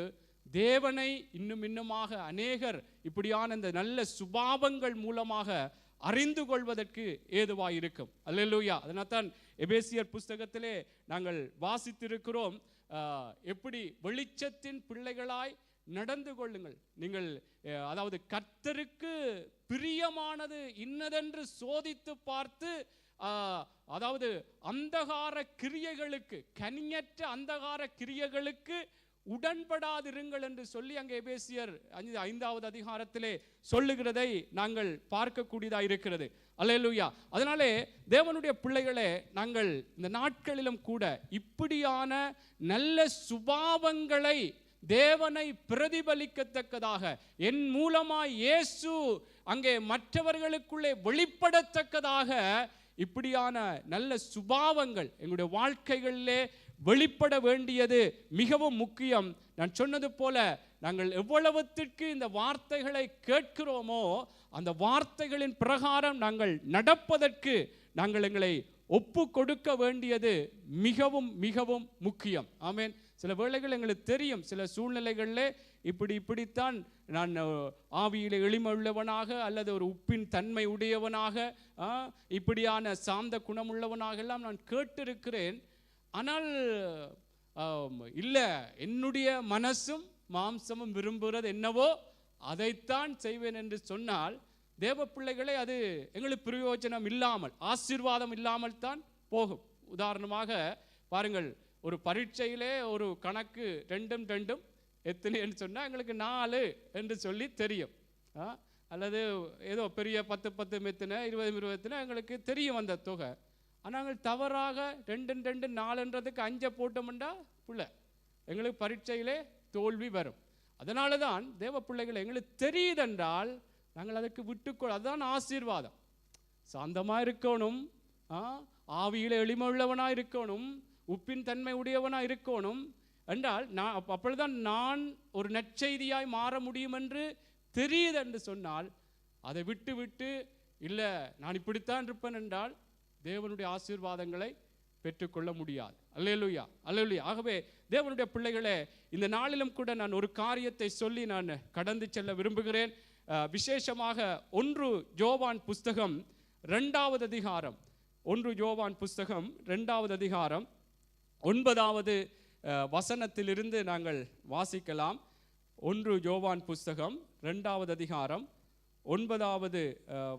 தேவனை இன்னுமாக அநேகர் இப்படியான இந்த நல்ல சுபாவங்கள் மூலமாக அறிந்து கொள்வதற்கு ஏதுவாய் இருக்கும். அல்லேலூயா. அதனால்தான் எபேசியர் புஸ்தகத்திலே நாங்கள் வாசித்திருக்கிறோம், எப்படி வெளிச்சத்தின் பிள்ளைகளாய் நடந்து கொள்ளுங்கள். நீங்கள் அதாவது கர்த்தருக்கு பிரியமானது இன்னதென்று சோதித்து பார்த்து, அதாவது அந்தகார கிரியைகளுக்கு, கனியற்ற அந்தகார கிரியைகளுக்கு உடன்படாதிருங்கள் என்று சொல்லி அங்கே எபேசியர் 5வது அதிகாரத்திலே சொல்லுகிறதை நாங்கள் பார்க்கக்கூடியதாக இருக்கிறது. அல்லேலூயா. அதனாலே தேவனுடைய பிள்ளைகளே, நாங்கள் இந்த நாட்களிலும் கூட இப்படியான நல்ல சுபாவங்களை தேவனை பிரதிபலிக்கத்தக்கதாக என் மூலமாய் இயேசு அங்கே மற்றவர்களுக்குள்ளே வெளிப்படத்தக்கதாக இப்படியான நல்ல சுபாவங்கள் எங்களுடைய வாழ்க்கைகளிலே வெளிப்பட வேண்டியது மிகவும் முக்கியம். நான் சொன்னது போல நாங்கள் எவ்வளவுத்திற்கு இந்த வார்த்தைகளை கேட்கிறோமோ அந்த வார்த்தைகளின் பிரகாரம் நாங்கள் நடப்பதற்கு நாங்கள் எங்களை ஒப்பு கொடுக்க வேண்டியது மிகவும் மிகவும் முக்கியம். ஆமென். சில வேளைகள் எங்களுக்கு தெரியும், சில சூழ்நிலைகளில் இப்படித்தான் நான் ஆவியிலே எளிமை உள்ளவனாக அல்லது ஒரு உப்பின் தன்மை உடையவனாக இப்படியான சாந்த குணமுள்ளவனாக எல்லாம் நான் கேட்டிருக்கிறேன். ஆனால் இல்லை, என்னுடைய மனசும் மாம்சமும் விரும்புகிறது என்னவோ அதைத்தான் செய்வேன் என்று சொன்னால் தேவ பிள்ளைகளே, அது எங்களுக்கு பிரயோஜனம் இல்லாமல், ஆசீர்வாதம் இல்லாமல் தான் போகும். உதாரணமாக பாருங்கள், ஒரு பரீட்சையிலே ஒரு கணக்கு 2 எத்தனைன்னு சொன்னால் எங்களுக்கு 4 என்று சொல்லி தெரியும். அல்லது ஏதோ பெரிய 10 எத்தனை 20 எங்களுக்கு தெரியும் அந்த தொகை. ஆனால் நாங்கள் தவறாக 2 4ன்றதுக்கு 5 போட்டோம்னா பிள்ளை எங்களுக்கு பரீட்சையிலே தோல்வி வரும். அதனால தான் தேவ பிள்ளைகள் எங்களுக்கு தெரியுதென்றால் நாங்கள் அதற்கு விட்டுக்கொள். அதுதான் ஆசீர்வாதம். சாந்தமாக இருக்கணும், ஆவியில் எளிமை உள்ளவனாக இருக்கணும், உப்பின் தன்மை உடையவனாக இருக்கணும் என்றால் அப்பொழுதுதான் நான் ஒரு நற்செய்தியாய் மாற முடியும் என்று தெரியுது என்று சொன்னால் அதை விட்டு இல்லை நான் இப்படித்தான் இருப்பேன் என்றால் தேவனுடைய ஆசீர்வாதங்களை பெற்றுக்கொள்ள முடியாது. அல்லேலூயா, அல்லேலூயா. ஆகவே தேவனுடைய பிள்ளைகளே, இந்த நாளிலும் கூட நான் ஒரு காரியத்தை சொல்லி நான் கடந்து செல்ல விரும்புகிறேன். விசேஷமாக 1 யோவான் புஸ்தகம் 2வது அதிகாரம், 1 யோவான் புஸ்தகம் 2வது அதிகாரம் 9வது வசனத்திலிருந்து நாங்கள் வாசிக்கலாம். 1 யோவான் புஸ்தகம் 2வது அதிகாரம் 9வது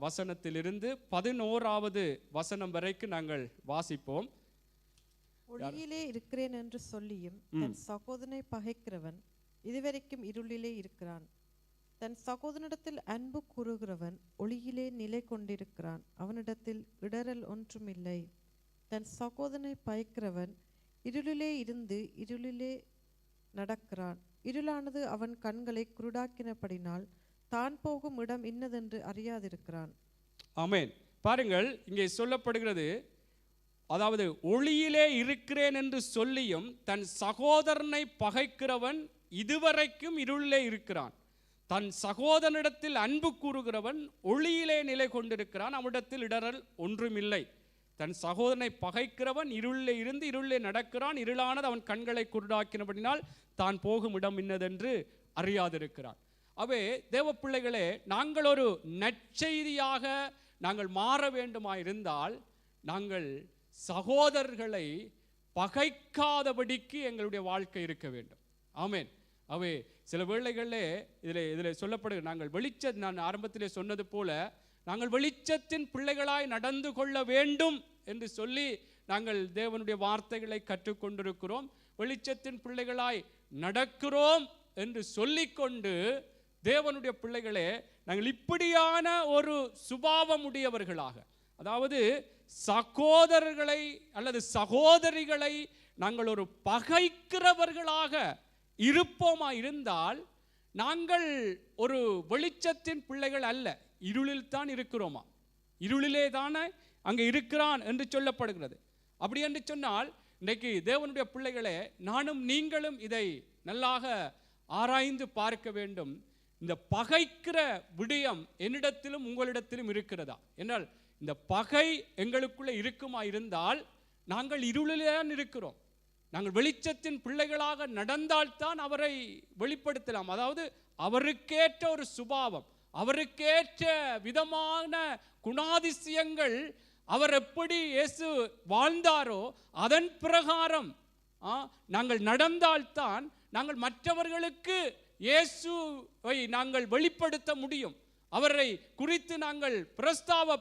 வசனத்திலிருந்து 11வது வசனம் வரைக்கும் நாங்கள் வாசிப்போம். ஒளியிலே இருக்கிறேன் என்று சொல்லியும் தன் சகோதரனை பகைக்கிறவன் இதுவரைக்கும் இருளிலே இருக்கிறான். தன் சகோதரனிடத்தில் அன்பு கூறுகிறவன் ஒளியிலே நிலை கொண்டிருக்கிறான், அவனிடத்தில் இடரல் ஒன்றுமில்லை. தன் சகோதரனை பகைக்கிறவன் இருளிலே இருந்து இருளிலே நடக்கிறான், இருளானது அவன் கண்களை குருடாக்கினபடினால் தான் போகும் இடம் இன்னதென்று அறியாதிருக்கிறான். ஆமென். பாருங்கள், இங்கே சொல்லப்படுகிறது, அதாவது ஒளியிலே இருக்கிறேன் என்று சொல்லியும் தன் சகோதரனை பகைக்கிறவன் இதுவரைக்கும் இருளிலே இருக்கிறான். தன் சகோதரனிடத்தில் அன்பு கூறுகிறவன் ஒளியிலே நிலை கொண்டிருக்கிறான், அவனிடத்தில் இடரல் ஒன்றுமில்லை. தன் சகோதரனை பகைக்கிறவன் இருளிலே இருந்து இருளிலே நடக்கிறான், இருளானது அவன் கண்களை குருடாக்கினபடினால் தான் போகும் இடம் இன்னதென்று அறியாதிருக்கிறான். அவே தேவ பிள்ளைகளே, நாங்கள் ஒரு நற்செய்தியாக நாங்கள் மாற வேண்டுமாயிருந்தால் நாங்கள் சகோதரர்களை பகைக்காதபடிக்கு எங்களுடைய வாழ்க்கை இருக்க வேண்டும். ஆமென். அவே சில வேளைகளிலே இதில் சொல்லப்படுகிற நாங்கள் நான் ஆரம்பத்திலே சொன்னது போல நாங்கள் வெளிச்சத்தின் பிள்ளைகளாய் நடந்து கொள்ள வேண்டும் என்று சொல்லி நாங்கள் தேவனுடைய வார்த்தைகளை கற்றுக்கொண்டிருக்கிறோம், வெளிச்சத்தின் பிள்ளைகளாய் நடக்கிறோம் என்று சொல்லிக்கொண்டு, தேவனுடைய பிள்ளைகளே, நாங்கள் இப்படியான ஒரு சுபாவம் உடையவர்களாக, அதாவது சகோதரர்களை அல்லது சகோதரிகளை நாங்கள் ஒரு பகைக்கிறவர்களாக இருப்போமா இருந்தால், நாங்கள் ஒரு வெளிச்சத்தின் பிள்ளைகள் அல்ல, இருளில் தான் இருக்கிறோமா. இருளிலே தானே அங்கே இருக்கிறான் என்று சொல்லப்படுகிறது. அப்படி என்று சொன்னால், இன்றைக்கு தேவனுடைய பிள்ளைகளே, நானும் நீங்களும் இதை நல்லாக ஆராய்ந்து பார்க்க வேண்டும். இந்த பகைக்கிற விடயம் என்னிடத்திலும் உங்களிடத்திலும் இருக்கிறதா? என்றால் இந்த பகை எங்களுக்குள்ளே இருக்குமா இருந்தால், நாங்கள் இருளிலே தான் இருக்கிறோம். நாங்கள் வெளிச்சத்தின் பிள்ளைகளாக நடந்தால்தான் அவரை வெளிப்படுத்தலாம். அதாவது அவருக்கேற்ற ஒரு சுபாவம், அவருக்கேற்ற விதமான குணாதிசயங்கள், அவர் எப்படி இயேசு வாழ்ந்தாரோ அதன் பிரகாரம் நாங்கள் நடந்தால்தான் நாங்கள் மற்றவர்களுக்கு இயேசுவை நாங்கள் வெளிப்படுத்த முடியும், அவரை குறித்து நாங்கள்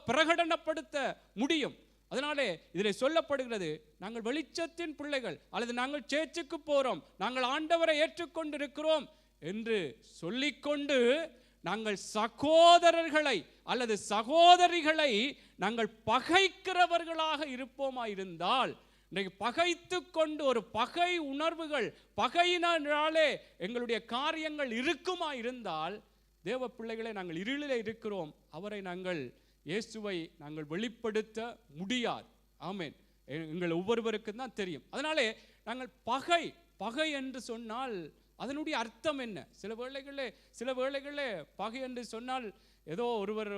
பிரகடனப்படுத்த முடியும். அதனாலே இதில் சொல்லப்படுகிறது, நாங்கள் வெளிச்சத்தின் பிள்ளைகள் அல்லது நாங்கள் சேர்ச்சுக்கு போறோம், நாங்கள் ஆண்டவரை ஏற்றுக்கொண்டிருக்கிறோம் என்று சொல்லிக்கொண்டு நாங்கள் சகோதரர்களை அல்லது சகோதரிகளை நாங்கள் பகைக்கிறவர்களாக இருப்போமா இருந்தால், இன்றைக்கு பகைத்து கொண்டு ஒரு பகை உணர்வுகள், பகையினாலே எங்களுடைய காரியங்கள் இருக்குமா இருந்தால், தேவ பிள்ளைகளை நாங்கள் இருளிலே இருக்கிறோம், அவரை நாங்கள் இயேசுவை நாங்கள் வெளிப்படுத்த முடியாது. ஆமென். எங்கள் ஒவ்வொருவருக்கும் தான் தெரியும். அதனாலே நாங்கள் பகை என்று சொன்னால் அதனுடைய அர்த்தம் என்ன? சில வேளைகளிலே பகை என்று சொன்னால் ஏதோ ஒருவர்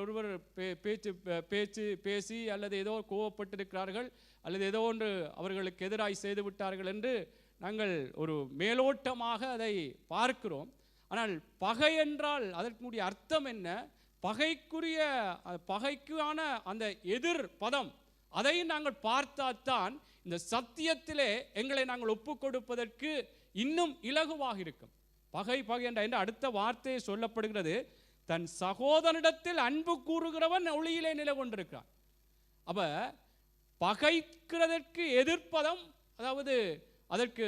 பேசி அல்லது ஏதோ கோவப்பட்டிருக்கிறார்கள் அல்லது ஏதோ ஒன்று அவர்களுக்கு எதிராய் செய்து விட்டார்கள் என்று நாங்கள் ஒரு மேலோட்டமாக அதை பார்க்கிறோம். ஆனால் பகை என்றால் அதற்குரிய அர்த்தம் என்ன? பகைக்கான அந்த எதிர் பதம், அதை நாங்கள் பார்த்தால்தான் இந்த சத்தியத்திலே எங்களை நாங்கள் ஒப்பு கொடுப்பதற்கு இன்னும் இலகுவாக இருக்கும். பகை என்ற அடுத்த வார்த்தையை சொல்லப்படுகிறது, தன் சகோதரனிடத்தில் அன்பு கூறுகிறவன் ஒளியிலே நிலை கொண்டிருக்கிறான். அப்ப பகைக்கிறதற்கு எதிர்ப்பதம், அதாவது அதற்கு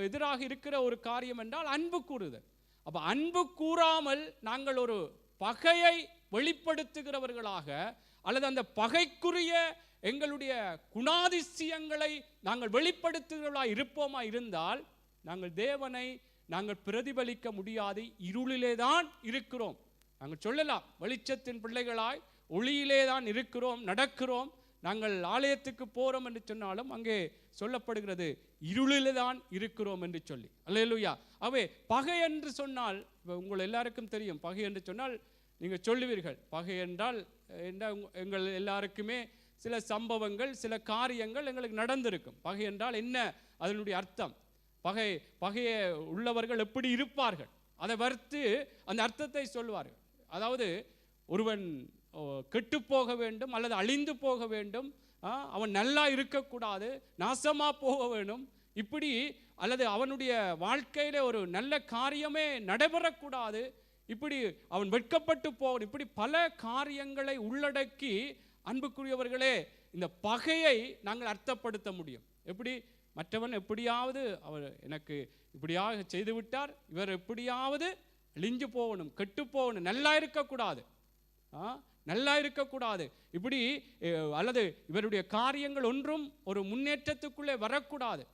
எதிராக இருக்கிற ஒரு காரியம் என்றால் அன்பு கூறுதல். அப்ப அன்பு கூறாமல் நாங்கள் ஒரு பகையை வெளிப்படுத்துகிறவர்களாக அல்லது அந்த பகைக்குரிய எங்களுடைய குணாதிசயங்களை நாங்கள் வெளிப்படுத்துகிறவர்களாக இருப்போமா இருந்தால், நாங்கள் தேவனை நாங்கள் பிரதிபலிக்க முடியாது, இருளிலே தான் இருக்கிறோம். நாங்கள் சொல்லலாம் வெளிச்சத்தின் பிள்ளைகளாய் ஒளியிலே தான் இருக்கிறோம், நடக்கிறோம். நாங்கள் ஆலயத்துக்கு போறோம் என்று சொன்னாலும் அங்கே சொல்லப்படுகிறது இருளிலே தான் இருக்கிறோம் என்று சொல்லி. அல்லேலூயா. அவே பகை என்று சொன்னால் உங்கள் எல்லாருக்கும் தெரியும். பகை என்று சொன்னால் நீங்கள் சொல்லுவீர்கள், பகை என்றால் எங்கள் எல்லாருக்குமே சில சம்பவங்கள், சில காரியங்கள் எங்களுக்கு நடந்திருக்கும். பகை என்றால் என்ன அதனுடைய அர்த்தம்? பகையை உள்ளவர்கள் எப்படி இருப்பார்கள், அதை வர்த்து அந்த அர்த்தத்தை சொல்வார்கள். அதாவது ஒருவன் கெட்டு போக வேண்டும் அல்லது அழிந்து போக வேண்டும், அவன் நல்லா இருக்கக்கூடாது, நாசமா போக வேண்டும், இப்படி அல்லது அவனுடைய வாழ்க்கையில ஒரு நல்ல காரியமே நடைபெறக்கூடாது, இப்படி அவன் வெட்கப்பட்டு போகணும், இப்படி பல காரியங்களை உள்ளடக்கி அன்புக்குரியவர்களே இந்த பகையை நாங்கள் அர்த்தப்படுத்த முடியும். எப்படி? மற்றவன் எப்படியாவது அவர் எனக்கு இப்படியாக செய்து விட்டார், இவர் எப்படியாவது அழிஞ்சு போகணும், கெட்டு போகணும், நல்லா இருக்கக்கூடாது, நல்லா இருக்கக்கூடாது, இப்படி அல்லது இவருடைய காரியங்கள் ஒன்றும் ஒரு முன்னேற்றத்துக்குள்ளே வரக்கூடாது.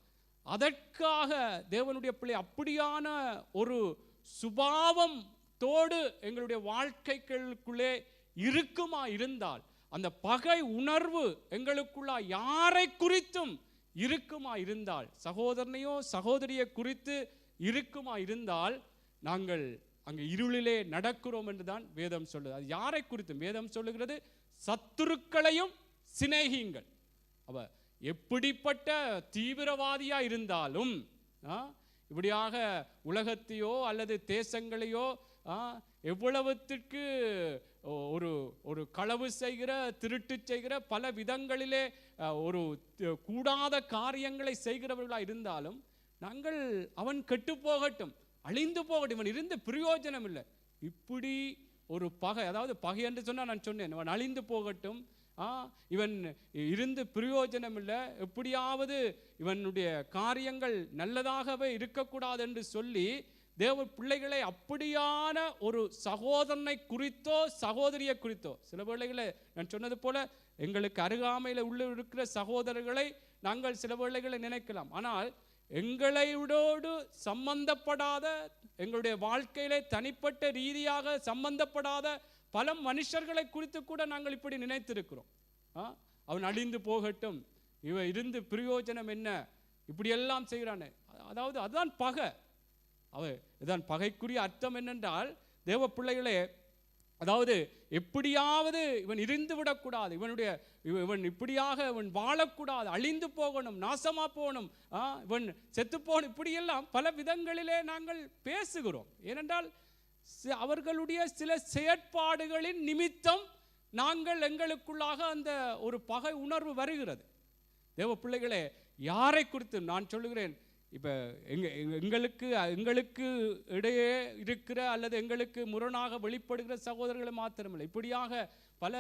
அதற்காக தேவனுடைய பிள்ளை அப்படியான ஒரு சுபாவம் தோடு எங்களுடைய வாழ்க்கைகளுக்குள்ளே இருக்குமா இருந்தால், அந்த பகை உணர்வு எங்களுக்குள்ள யாரை குறித்தும் இருக்குமா இருந்தால், சகோதரனையோ சகோதரியை குறித்து இருக்குமா இருந்தால், நாங்கள் அங்கே இருளிலே நடக்கிறோம் என்றுதான் வேதம் சொல்லுது. அது யாரை குறித்தும் வேதம் சொல்லுகிறது, சத்துருக்களையும் சிநேகியுங்கள். அவ எப்படிப்பட்ட தீவிரவாதியா இருந்தாலும், இப்படியாக உலகத்தையோ அல்லது தேசங்களையோ எவ்வளவுத்திற்கு ஒரு களவு செய்கிற, திருட்டு செய்கிற, பல விதங்களிலே ஒரு கூடாத காரியங்களை செய்கிறவர்களாக இருந்தாலும், நாங்கள் அவன் கெட்டு போகட்டும், அழிந்து போகட்டும், இவன் இருந்து பிரயோஜனம் இல்லை, இப்படி ஒரு பகை, அதாவது பகை என்று சொன்னால் நான் சொன்னேன், அவன் அழிந்து போகட்டும், இவன் இருந்து பிரயோஜனம் இல்லை, எப்படியாவது இவனுடைய காரியங்கள் நல்லதாகவே இருக்கக்கூடாது என்று சொல்லி தேவ பிள்ளைகளை அப்படியான ஒரு சகோதரனை குறித்தோ சகோதரியை குறித்தோ, சில வேளைகளை நான் சொன்னது போல எங்களுக்கு அருகாமையில் உள்ள இருக்கிற சகோதரர்களை நாங்கள் சில வேளைகளை நினைக்கலாம். ஆனால் எங்களோடு சம்பந்தப்படாத, எங்களுடைய வாழ்க்கையிலே தனிப்பட்ட ரீதியாக சம்பந்தப்படாத பல மனுஷர்களை குறித்து கூட நாங்கள் இப்படி நினைத்திருக்கிறோம். அவன் அழிந்து போகட்டும், இவன் இருந்து பிரயோஜனம் என்ன, இப்படியெல்லாம் செய்கிறானே. அதாவது அதுதான் பகை. இதுதான் பகைக்குரிய அர்த்தம் என்னென்றால், தேவ பிள்ளைகளே, அதாவது எப்படியாவது இவன் இருந்து விடக்கூடாது, இவன் இப்படியாக இவன் வாழக்கூடாது, அழிந்து போகணும், நாசமா போகணும், இவன் செத்து போகணும், இப்படியெல்லாம் பல விதங்களிலே நாங்கள் பேசுகிறோம். ஏனென்றால் அவர்களுடைய சில செயற்பாடுகளின் நிமித்தம் நாங்கள் எங்களுக்குள்ளாக அந்த ஒரு பகை உணர்வு வருகிறது. தேவ பிள்ளைகளே, யாரை குறித்து நான் சொல்லுகிறேன், இப்போ எங்களுக்கு இடையே இருக்கிற அல்லது எங்களுக்கு முரணாக வெளிப்படுகிற சகோதரர்களை மாத்திரமில்லை, இப்படியாக பல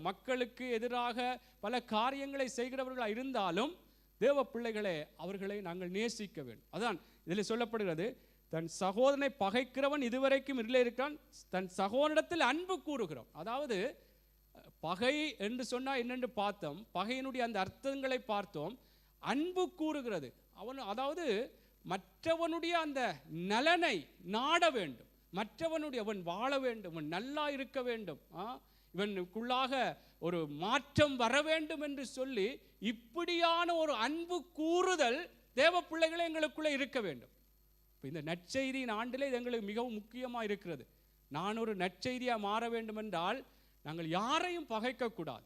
மக்களுக்கு எதிராக பல காரியங்களை செய்கிறவர்களாக இருந்தாலும் தேவ பிள்ளைகளே, அவர்களை நாங்கள் நேசிக்க வேண்டும். அதான் இதில் சொல்லப்படுகிறது, தன் சகோதரனை பகைக்கிறவன் இதுவரைக்கும் இல்லை இருக்கான், தன் சகோதரனிடத்தில் அன்பு கூறுகிறோம். அதாவது பகை என்று சொன்னால் என்னென்று பார்த்தோம், பகையினுடைய அந்த அர்த்தங்களை பார்த்தோம். அன்பு கூறுகிறது, அதாவது மற்றவனுடைய அந்த நலனை நாட வேண்டும், அவன் வாழ வேண்டும், அவன் நல்லா இருக்க வேண்டும், இவனுக்குள்ளாக ஒரு மாற்றம் வர வேண்டும் என்று சொல்லி இப்படியான ஒரு அன்பு கூறுதல் தேவ பிள்ளைகளை எங்களுக்குள்ளே இருக்க வேண்டும். இந்த நற்செய்தியின் ஆண்டிலே இது எங்களுக்கு மிகவும் முக்கியமாக இருக்கிறது. நான் ஒரு நற்செய்தியாக மாற வேண்டும் என்றால் நாங்கள் யாரையும் பகைக்கக்கூடாது.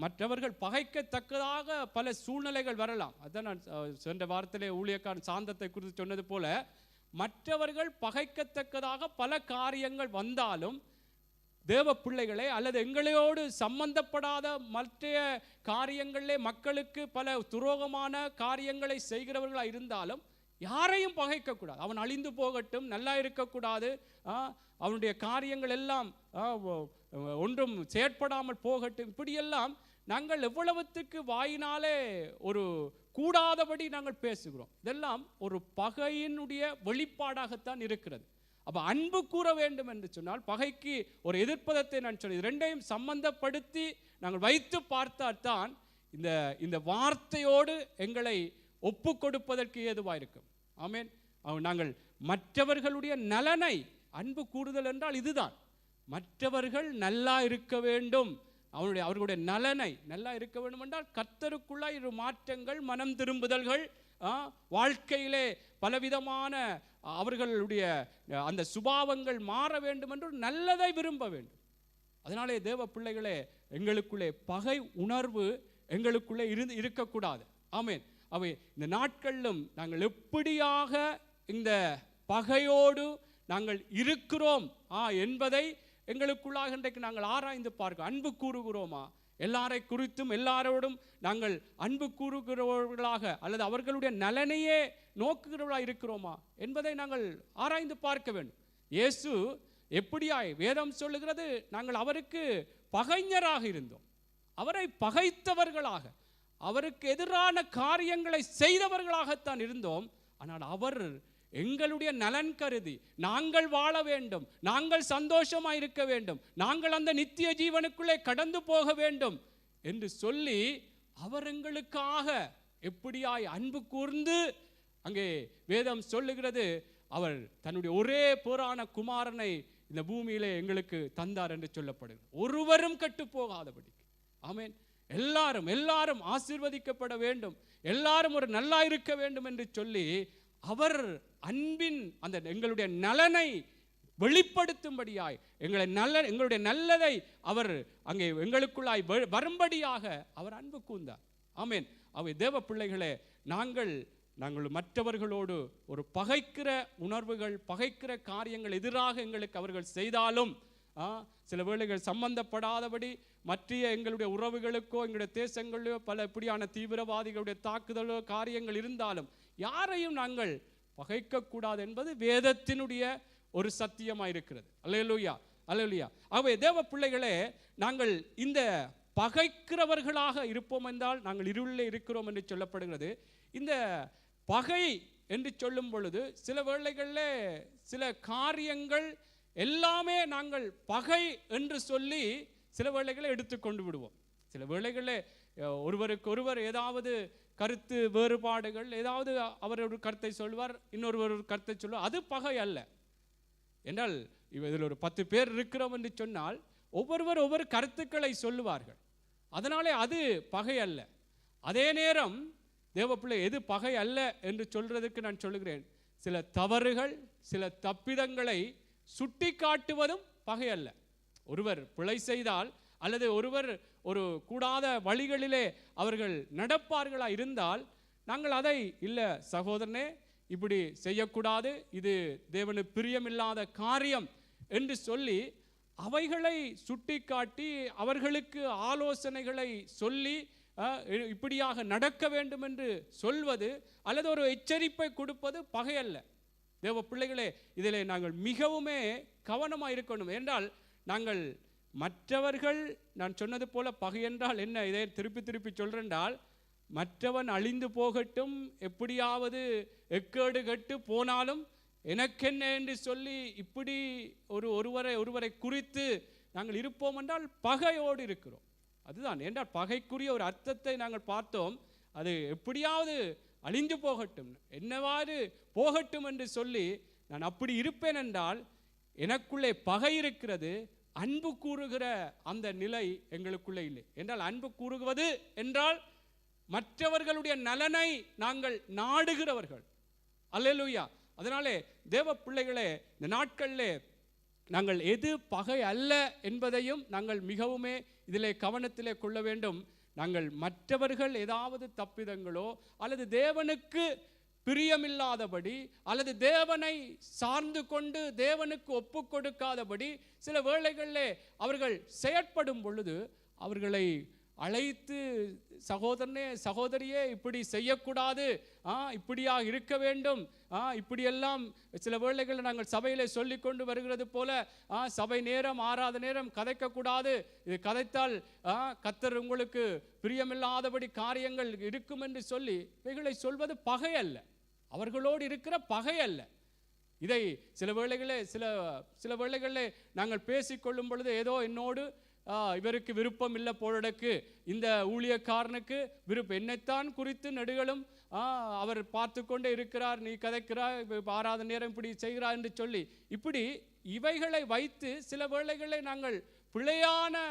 மற்றவர்கள் பகைக்கத்தக்கதாக பல சூழ்நிலைகள் வரலாம். அதான் நான் சென்ற வாரத்திலே ஊழியக்காரன் சாந்தத்தை குறித்து சொன்னது போல, மற்றவர்கள் பகைக்கத்தக்கதாக பல காரியங்கள் வந்தாலும் தேவ பிள்ளைகளே, அல்லது எங்களோடு சம்பந்தப்படாத மற்ற காரியங்களிலே மக்களுக்கு பல துரோகமான காரியங்களை செய்கிறவர்களாக இருந்தாலும் யாரையும் பகைக்கக்கூடாது. அவன் அழிந்து போகட்டும், நல்லா இருக்கக்கூடாது, அவனுடைய காரியங்கள் எல்லாம் ஒன்றும் செயற்படாமல் போகட்டும், இப்படியெல்லாம் நாங்கள் எவ்வளவுத்துக்கு வாயினாலே ஒரு கூடாதபடி நாங்கள் பேசுகிறோம். இதெல்லாம் ஒரு பகையினுடைய வெளிப்பாடாகத்தான் இருக்கிறது. அப்போ அன்பு கூற வேண்டும் என்று சொன்னால் பகைக்கு ஒரு எதிர்ப்பதத்தை நான் சொல்லி ரெண்டையும் சம்பந்தப்படுத்தி நாங்கள் வைத்து பார்த்தால்தான் இந்த வார்த்தையோடு எங்களை ஒப்பு கொடுப்பதற்கு ஏதுவாக இருக்கும். ஆமேன். நாங்கள் மற்றவர்களுடைய நலனை, அன்பு கூறுதல் என்றால் இதுதான், மற்றவர்கள் நல்லா இருக்க வேண்டும், அவர்களுடைய நலனை நல்லா இருக்க வேண்டும் என்றால் கர்த்தருக்குள்ளாய் இரு மாற்றங்கள், மனம் திரும்புதல்கள், வாழ்க்கையிலே பலவிதமான அவர்களுடைய அந்த சுபாவங்கள் மாற வேண்டும் என்று நல்லதை விரும்ப வேண்டும். அதனாலே தேவ பிள்ளைகளே, எங்களுக்குள்ளே பகை உணர்வு எங்களுக்குள்ளே இருக்கக்கூடாது. ஆமேன். அவை இந்த நாட்களிலும் நாங்கள் எப்படியாக இந்த பகையோடு நாங்கள் இருக்கிறோம் என்பதை எங்களுக்குள்ளாக இன்றைக்கு நாங்கள் ஆராய்ந்து பார்க்க. அன்பு கூறுகிறோமா? எல்லாரை குறித்தும் எல்லாரோடும் நாங்கள் அன்பு கூறுகிறவர்களாக அல்லது அவர்களுடைய நலனையே நோக்குகிறவர்களாக இருக்கிறோமா என்பதை நாங்கள் ஆராய்ந்து பார்க்க வேண்டும். இயேசு எப்படியாய் வேதம் சொல்லுகிறது, நாங்கள் அவருக்கு பகைஞராக இருந்தோம், அவரை பகைத்தவர்களாக, அவருக்கு எதிரான காரியங்களை செய்தவர்களாகத்தான் இருந்தோம். ஆனால் அவர் எங்களுடைய நலன் கருதி நாங்கள் வாழ வேண்டும், நாங்கள் சந்தோஷமாக இருக்க வேண்டும், நாங்கள் அந்த நித்திய ஜீவனுக்குள்ளே கடந்து போக வேண்டும் என்று சொல்லி அவர் எங்களுக்காக எப்படியாய் அன்பு கூர்ந்து, அங்கே வேதம் சொல்லுகிறது, அவர் தன்னுடைய ஒரே பேரான குமாரனை இந்த பூமியிலே எங்களுக்கு தந்தார் என்று சொல்லப்படுகிறது. ஒருவரும் கெட்டு போகாதபடி. ஆமேன். எல்லாரும் ஆசீர்வதிக்கப்பட வேண்டும், எல்லாரும் ஒரு நல்லா இருக்க வேண்டும் என்று சொல்லி அவர் அன்பின் அந்த எங்களுடைய நலனை வெளிப்படுத்தும்படியாய், எங்களுடைய நல்லதை அவர் அங்கே எங்களுக்குள்ளாய் வரும்படியாக அவர் அன்பு கூர்ந்தார். ஆமேன். அவை தேவ பிள்ளைகளே, நாங்கள் மற்றவர்களோடு ஒரு பகைக்கிற உணர்வுகள், பகைக்கிற காரியங்கள் எதிராக எங்களுக்கு அவர்கள் செய்தாலும், சில வேளைகள் சம்பந்தப்படாதபடி மற்ற எங்களுடைய உறவுகளுக்கோ எங்களுடைய தேசங்களிலோ பல இப்படியான தீவிரவாதிகளுடைய தாக்குதலோ காரியங்கள் இருந்தாலும் யாரையும் நாங்கள் பகைக்கக்கூடாது என்பது வேதத்தினுடைய ஒரு சத்தியமாக இருக்கிறது. அல்லேலூயா, அல்லேலூயா. ஆகவே தேவ பிள்ளைகளே, நாங்கள் இந்த பகைக்கிறவர்களாக இருப்போம் என்றால் நாங்கள் இருளிலே இருக்கிறோம் என்று சொல்லப்படுகிறது. இந்த பகை என்று சொல்லும் பொழுது சில வேளைகளில் சில காரியங்கள் எல்லாமே நாங்கள் பகை என்று சொல்லி சில வேளைகளை எடுத்துக்கொண்டு விடுவோம். சில வேளைகளில் ஒருவருக்கு ஒருவர் ஏதாவது கருத்து வேறுபாடுகள், ஏதாவது அவர் ஒரு கருத்தை சொல்வார், இன்னொருவர் ஒரு கருத்தை சொல்வார், அது பகை அல்ல. என்றால் இதில் ஒரு 10 பேர் இருக்கிறோம் என்று சொன்னால் ஒவ்வொருவர் ஒவ்வொரு கருத்துக்களை சொல்லுவார்கள், அதனாலே அது பகை அல்ல. அதே நேரம் தேவப்பிள்ளை எது பகை அல்ல என்று சொல்றதுக்கு நான் சொல்லுகிறேன், சில தவறுகள் சில தப்பிதங்களை சுட்டி காட்டுவதும் பகை அல்ல. ஒருவர் பிழை செய்தால் அல்லது ஒருவர் ஒரு கூடாத வழிகளிலே அவர்கள் நடப்பார்களா இருந்தால் நாங்கள் அதை இல்லை சகோதரனே இப்படி செய்யக்கூடாது, இது தேவனுக்கு பிரியமில்லாத காரியம் என்று சொல்லி அவைகளை சுட்டி காட்டி அவர்களுக்கு ஆலோசனைகளை சொல்லி இப்படியாக நடக்க வேண்டும் என்று சொல்வது அல்லது ஒரு எச்சரிப்பை கொடுப்பது பகை அல்ல. தேவ பிள்ளைகளே, இதிலே நாங்கள் மிகவுமே கவனமாக இருக்கணும். என்றால் நாங்கள் மற்றவர்கள், நான் சொன்னது போல பகை என்றால் என்ன, இதை திருப்பி திருப்பி சொல்றேன்றால் மற்றவன் அழிந்து போகட்டும், எப்படியாவது எக்கேடு கட்டு போனாலும் எனக்கென்ன என்று சொல்லி இப்படி ஒருவரை குறித்து நாங்கள் இருப்போம் என்றால் பகையோடு இருக்கிறோம். அதுதான் என்றால் பகைக்குரிய ஒரு அர்த்தத்தை நாங்கள் பார்த்தோம். அது எப்படியாவது அழிந்து போகட்டும், என்னவாறு போகட்டும் என்று சொல்லி நான் அப்படி இருப்பேன் என்றால் எனக்குள்ளே பகை இருக்கிறது. அன்பு கூறுகிற அந்த நிலை எங்களுக்குள்ளே இல்லை. என்றால் அன்பு கூறுவது என்றால் மற்றவர்களுடைய நலனை நாங்கள் நாடுகிறவர்கள். அல்லேலூயா. அதனாலே தேவ பிள்ளைகளே, இந்த நாட்களிலே நாங்கள் எது பகை அல்ல என்பதையும் நாங்கள் மிகவுமே இதிலே கவனத்திலே கொள்ள வேண்டும். நாங்கள் மற்றவர்கள் ஏதாவது தப்பிதங்களோ அல்லது தேவனுக்கு பிரியமில்லாதபடி அல்லது தேவனை சார்ந்து கொண்டு தேவனுக்கு ஒப்பு கொடுக்காதபடி சில வேளைகளிலே அவர்கள் செயற்படும் பொழுது அவர்களை அழைத்து சகோதரனே சகோதரியே இப்படி செய்யக்கூடாது, இப்படியா இருக்க வேண்டும், இப்படியெல்லாம் சில வேளைகளில் நாங்கள் சபையிலே சொல்லி கொண்டு வருகிறது போல சபை நேரம் ஆறாத நேரம் கதைக்கக்கூடாது, இது கதைத்தால் கர்த்தர் உங்களுக்கு பிரியமில்லாதபடி காரியங்கள் இருக்கும் என்று சொல்லி இவைகளை சொல்வது பகை அல்ல, அவர்களோடு இருக்கிற பகை அல்ல. இதை சில வேளைகளில் நாங்கள் பேசிக்கொள்ளும் பொழுது ஏதோ என்னோடு இவருக்கு விருப்பம் இல்லை போலடக்கு, இந்த ஊழியக்காரனுக்கு விருப்பம், என்னைத்தான் குறித்து நெடுகளும் அவர் பார்த்து கொண்டே இருக்கிறார், நீ கதைக்கிறார், ஆறாத நேரம் இப்படி செய்கிறார் என்று சொல்லி இப்படி இவைகளை வைத்து சில வேளைகளில் நாங்கள் பிழையான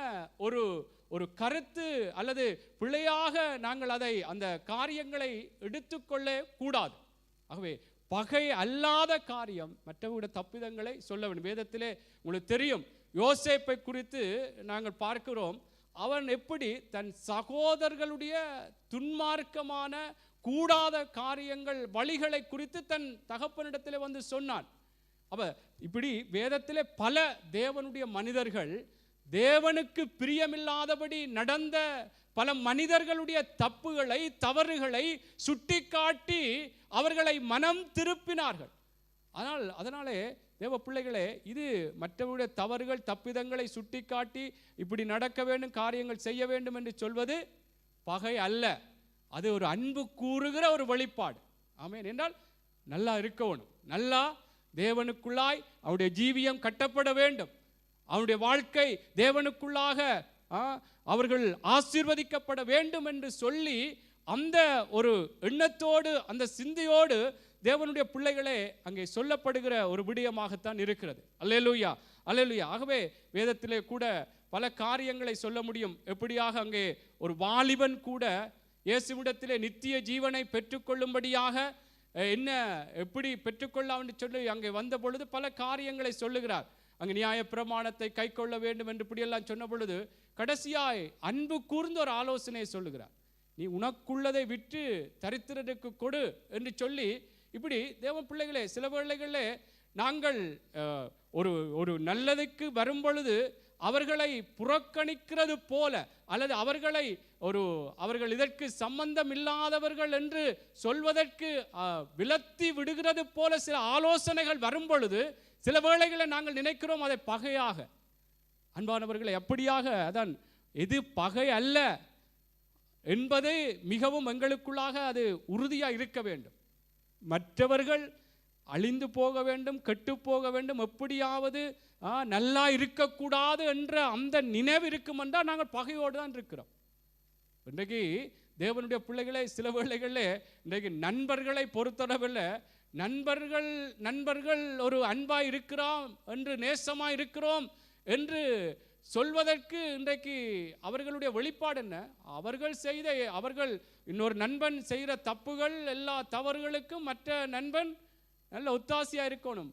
ஒரு கருத்து அல்லது பிழையாக நாங்கள் அதை அந்த காரியங்களை எடுத்துக்கொள்ள கூடாது. ஆகவே பகை அல்லாத காரியம் மற்றவருடைய தப்பிதங்களை சொல்ல வேண்டும். வேதத்திலே உங்களுக்கு தெரியும், யோசேப்பை குறித்து நாங்கள் பார்க்கிறோம். அவன் எப்படி தன் சகோதரர்களுடைய துன்மார்க்கமான கூடாத காரியங்கள் வழிகளை குறித்து தன் தகப்பனிடத்திலே வந்து சொன்னான். அப்ப இப்படி வேதத்திலே பல தேவனுடைய மனிதர்கள் தேவனுக்கு பிரியமில்லாதபடி நடந்த பல மனிதர்களுடைய தப்புகளை தவறுகளை சுட்டிக்காட்டி அவர்களை மனம் திருப்பினார்கள். அதனாலே தேவ பிள்ளைகளே, இது மற்றவருடைய தவறுகள் தப்பிதங்களை சுட்டிக்காட்டி இப்படி நடக்க வேண்டும், காரியங்கள் செய்ய வேண்டும் என்று சொல்வது பகை அல்ல. அது ஒரு அன்பு கூறுகிற ஒரு வெளிப்பாடு. ஆமென். என்றால் நல்லா இருக்கணும், நல்லா தேவனுக்குள்ளாய் அவருடைய ஜீவியம் கட்டப்பட வேண்டும், அவருடைய வாழ்க்கை தேவனுக்குள்ளாக அவர்கள் ஆசீர்வதிக்கப்பட வேண்டும் என்று சொல்லி அந்த ஒரு எண்ணத்தோடு அந்த சிந்தையோடு தேவனுடைய பிள்ளைகளே அங்கே சொல்லப்படுகிற ஒரு விடயமாகத்தான் இருக்கிறது. அல்லேலூயா, அல்லேலூயா. ஆகவே வேதத்திலே கூட பல காரியங்களை சொல்ல முடியும். எப்படியாக அங்கே ஒரு வாலிபன் கூட இயேசுவிடத்திலே நித்திய ஜீவனை பெற்றுக்கொள்ளும்படியாக என்ன எப்படி பெற்றுக்கொள்ளலாம் என்று சொல்லி அங்கே வந்த பொழுது பல காரியங்களை சொல்லுகிறார். அங்கே நியாய பிரமாணத்தை கை கொள்ள வேண்டும் என்று இப்படியெல்லாம் சொன்ன பொழுது கடைசியாய் அன்பு கூர்ந்த ஒரு ஆலோசனையை சொல்லுகிறார். நீ உனக்குள்ளதை விட்டு தரித்திரருக்கு கொடு என்று சொல்லி இப்படி தேவ பிள்ளைகளே, சில வேளைகளே நாங்கள் ஒரு நல்லதுக்கு வரும் பொழுது அவர்களை புறக்கணிக்கிறது போல அல்லது அவர்கள் இதற்கு சம்பந்தம் இல்லாதவர்கள் என்று சொல்வதற்கு விலத்தி விடுகிறது போல சில ஆலோசனைகள் வரும் பொழுது சில வேளைகளை நாங்கள் நினைக்கிறோம் அதை பகையாக. அன்பானவர்களை, அப்படியாக அதான் எது பகை அல்ல என்பது மிகவும் எங்களுக்குள்ளாக அது உறுதியாக இருக்க வேண்டும். மற்றவர்கள் அழிந்து போக வேண்டும், கெட்டு போக வேண்டும், எப்படியாவது நல்லா இருக்கக்கூடாது என்ற அந்த நினைவு இருக்கும் என்றால் நாங்கள் பகையோடு தான் இருக்கிறோம். இன்றைக்கு தேவனுடைய பிள்ளைகளே, சில வேளைகளில் இன்றைக்கு நண்பர்களை பொறுத்தளவில் நண்பர்கள் ஒரு அன்பாக இருக்கிறோம் என்று, நேசமாக இருக்கிறோம் என்று சொல்வதற்கு இன்றைக்கு அவர்களுடைய வெளிப்பாடு என்ன? அவர்கள் இன்னொரு நண்பன் செய்கிற தப்புகள், எல்லா தவறுகளுக்கும் மற்ற நண்பன் நல்ல ஒத்தாசையாக இருக்கணும்.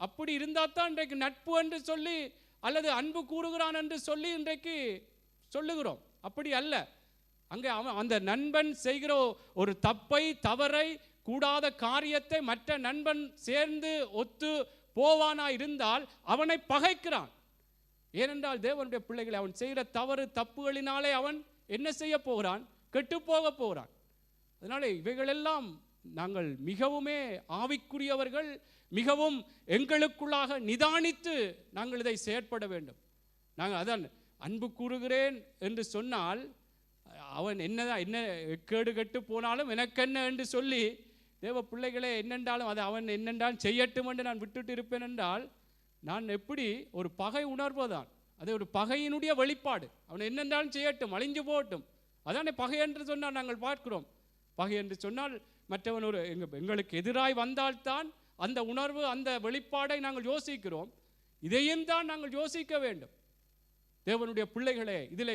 அப்படி இருந்தால் தான் இன்றைக்கு நட்பு என்று சொல்லி அல்லது அன்பு கூறுகிறான் என்று சொல்லி இன்றைக்கு சொல்லுகிறோம். அப்படி அல்ல. அங்கே அந்த நண்பன் செய்கிற ஒரு தவறை, கூடாத காரியத்தை மற்ற நண்பன் சேர்ந்து ஒத்து போவானா இருந்தால் அவனை பகைக்கிறான். ஏனென்றால் தேவனுடைய பிள்ளைகளை அவன் செய்கிற தப்புகளினாலே அவன் என்ன செய்ய போகிறான்? கெட்டு போக போகிறான். அதனால இவைகளெல்லாம் நாங்கள் மிகவுமே ஆவிக்குரியவர்கள், மிகவும் எங்களுக்குள்ளாக நிதானித்து நாங்கள் இதை செயற்பட வேண்டும். நாங்கள் அதான் அன்பு கூறுகிறேன் என்று சொன்னால் அவன் என்ன கேடு கெட்டு போனாலும் எனக்கென்ன என்று சொல்லி தேவ பிள்ளைகளே என்னென்றாலும் அது அவன் என்னென்றாலும் செய்யட்டும் என்று நான் விட்டுட்டு இருப்பேன் என்றால் நான் எப்படி ஒரு பகை உணர்வதான்? அது ஒரு பகையினுடைய வெளிப்பாடு. அவன் என்னென்றாலும் செய்யட்டும், அழிஞ்சு போகட்டும். அதானே பகை என்று சொன்னால் நாங்கள் பார்க்கிறோம். பகை என்று சொன்னால் மற்றவன் எங்களுக்கு எதிராய் வந்தால்தான் அந்த உணர்வு, அந்த வெளிப்பாடை நாங்கள் யோசிக்கிறோம். இதையும் தான் நாங்கள் யோசிக்க வேண்டும். தேவனுடைய பிள்ளைகளே, இதில்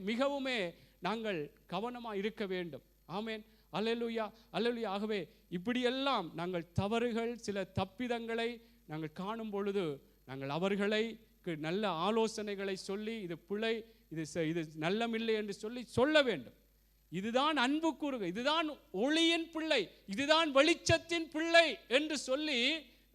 மிகவுமே நாங்கள் கவனமாக இருக்க வேண்டும். ஆமேன், அல்லேலூயா, அல்லேலூயா. ஆகவே இப்படியெல்லாம் நாங்கள் தவறுகள், சில தப்பிதங்களை நாங்கள் காணும் பொழுது நாங்கள் அவர்களுக்கு நல்ல ஆலோசனைகளை சொல்லி இது பிழை, இது நல்லமில்லை என்று சொல்ல வேண்டும். இதுதான் அன்பு கூறுக, இதுதான் ஒளியின் பிள்ளை, இதுதான் வெளிச்சத்தின் பிள்ளை என்று சொல்லி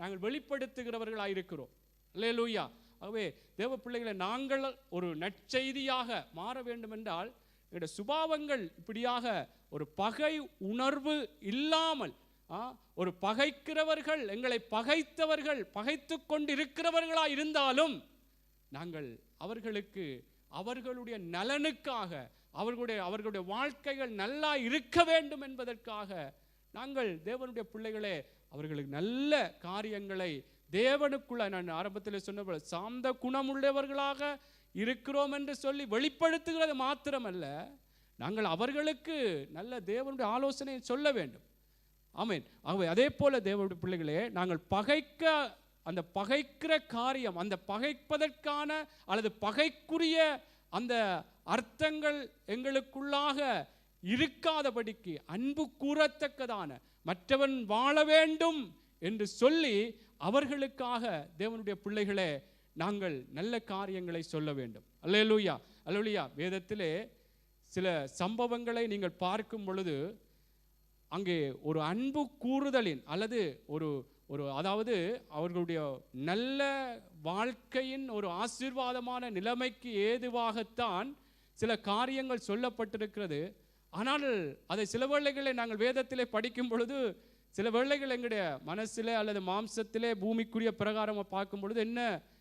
நாங்கள் வெளிப்படுத்துகிறவர்களாக இருக்கிறோம். அல்லேலூயா. ஆகவே தேவ பிள்ளைகளை நாங்கள் ஒரு நற்செய்தியாக மாற வேண்டும் என்றால் எங்களுடைய சுபாவங்கள் இப்படியாக ஒரு பகை உணர்வு இல்லாமல், ஒரு பகைக்கிறவர்கள், எங்களை பகைத்தவர்கள், பகைத்து கொண்டு இருக்கிறவர்களாக இருந்தாலும் நாங்கள் அவர்களுக்கு அவர்களுடைய நலனுக்காக, அவர்களுடைய வாழ்க்கைகள் நல்லா இருக்க வேண்டும் என்பதற்காக நாங்கள் தேவனுடைய பிள்ளைகளே அவர்களுக்கு நல்ல காரியங்களை தேவனுக்குள்ள, நான் ஆரம்பத்தில் சொன்ன போல சாந்த குணமுள்ளவர்களாக இருக்கிறோம் என்று சொல்லி வெளிப்படுத்துகிறது மாத்திரமல்ல, நாங்கள் அவர்களுக்கு நல்ல தேவனுடைய ஆலோசனையை சொல்ல வேண்டும். ஆமேன். ஆகவே அதே போல தேவனுடைய பிள்ளைகளே, நாங்கள் அந்த பகைக்கிற காரியம், அந்த பகைப்பதற்கான அல்லது பகைக்குரிய அந்த அர்த்தங்கள் எங்களுக்குள்ளாக இருக்காதபடிக்கு அன்பு கூறத்தக்கதான, மற்றவன் வாழ வேண்டும் என்று சொல்லி அவர்களுக்காக தேவனுடைய பிள்ளைகளே நாங்கள் நல்ல காரியங்களை சொல்ல வேண்டும். அல்லேலூயா, அல்லேலூயா. வேதத்திலே சில சம்பவங்களை நீங்கள் பார்க்கும் பொழுது அங்கே ஒரு அன்பு கூறுதலின் அல்லது அதாவது அவர்களுடைய நல்ல வாழ்க்கையின் ஒரு ஆசீர்வாதமான நிலைமைக்கு ஏதுவாகத்தான் சில காரியங்கள் சொல்லப்பட்டிருக்கிறது. ஆனால் அதை சில வேளைகளை நாங்கள் வேதத்திலே படிக்கும் பொழுது சில வேளைகள் எங்களுடைய மனசிலே அல்லது மாம்சத்திலே பூமிக்குரிய பிரகாரம் பார்க்கும் பொழுது என்ன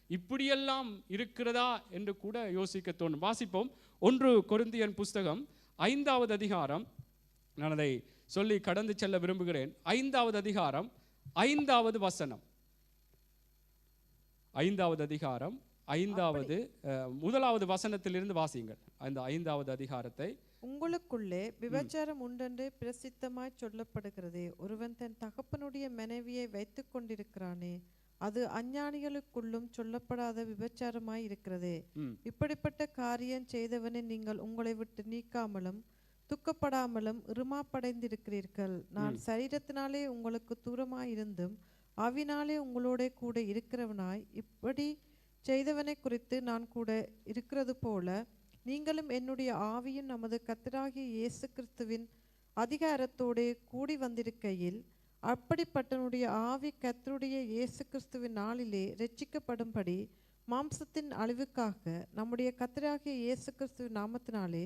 இப்படியெல்லாம் இருக்கிறதா என்று கூட யோசிக்க தோணும். வாசிப்போம். 1 கொரிந்தியன் புஸ்தகம் 5வது அதிகாரம். நான் அதை சொல்லி கடந்து செல்ல விரும்புகிறேன். 5வது அதிகாரம் 5வது வசனம். 5வது அதிகாரம் 1வது வசனத்திலிருந்து வாசியுங்கள். அந்த 5வது அதிகாரத்தை. உங்களுக்குள்ளே விபச்சாரம் உண்டென்று பிரசித்தமாய் சொல்லப்படுகிறது. ஒருவன் தன் தகப்பனுடைய மனைவியை வைத்துக் கொண்டிருக்கிறானே, அது அஞ்ஞானிகளுக்குள்ளும் சொல்லப்படாத விபச்சாரமாய் இருக்கிறது. இப்படிப்பட்ட காரியம் செய்தவனை நீங்கள் உங்களை விட்டு நீக்காமலும் துக்கப்படாமலும் இருமாப்படைந்திருக்கிறீர்கள். நான் சரீரத்தினாலே உங்களுக்கு தூரமாயிருந்தும் ஆவினாலே உங்களோட கூட இருக்கிறவனாய் இப்படி செய்தவனை குறித்து நான் கூட இருக்கிறது போல நீங்களும் என்னுடைய ஆவியும் நமது கர்த்தராகிய இயேசு கிறிஸ்துவின் அதிகாரத்தோடு கூடி வந்திருக்கையில், அப்படிப்பட்டனுடைய ஆவி கர்த்தருடைய இயேசு கிறிஸ்துவின் நாளிலே ரட்சிக்கப்படும்படி மாம்சத்தின் அழிவுக்காக நம்முடைய கர்த்தராகிய இயேசு கிறிஸ்துவின் நாமத்தினாலே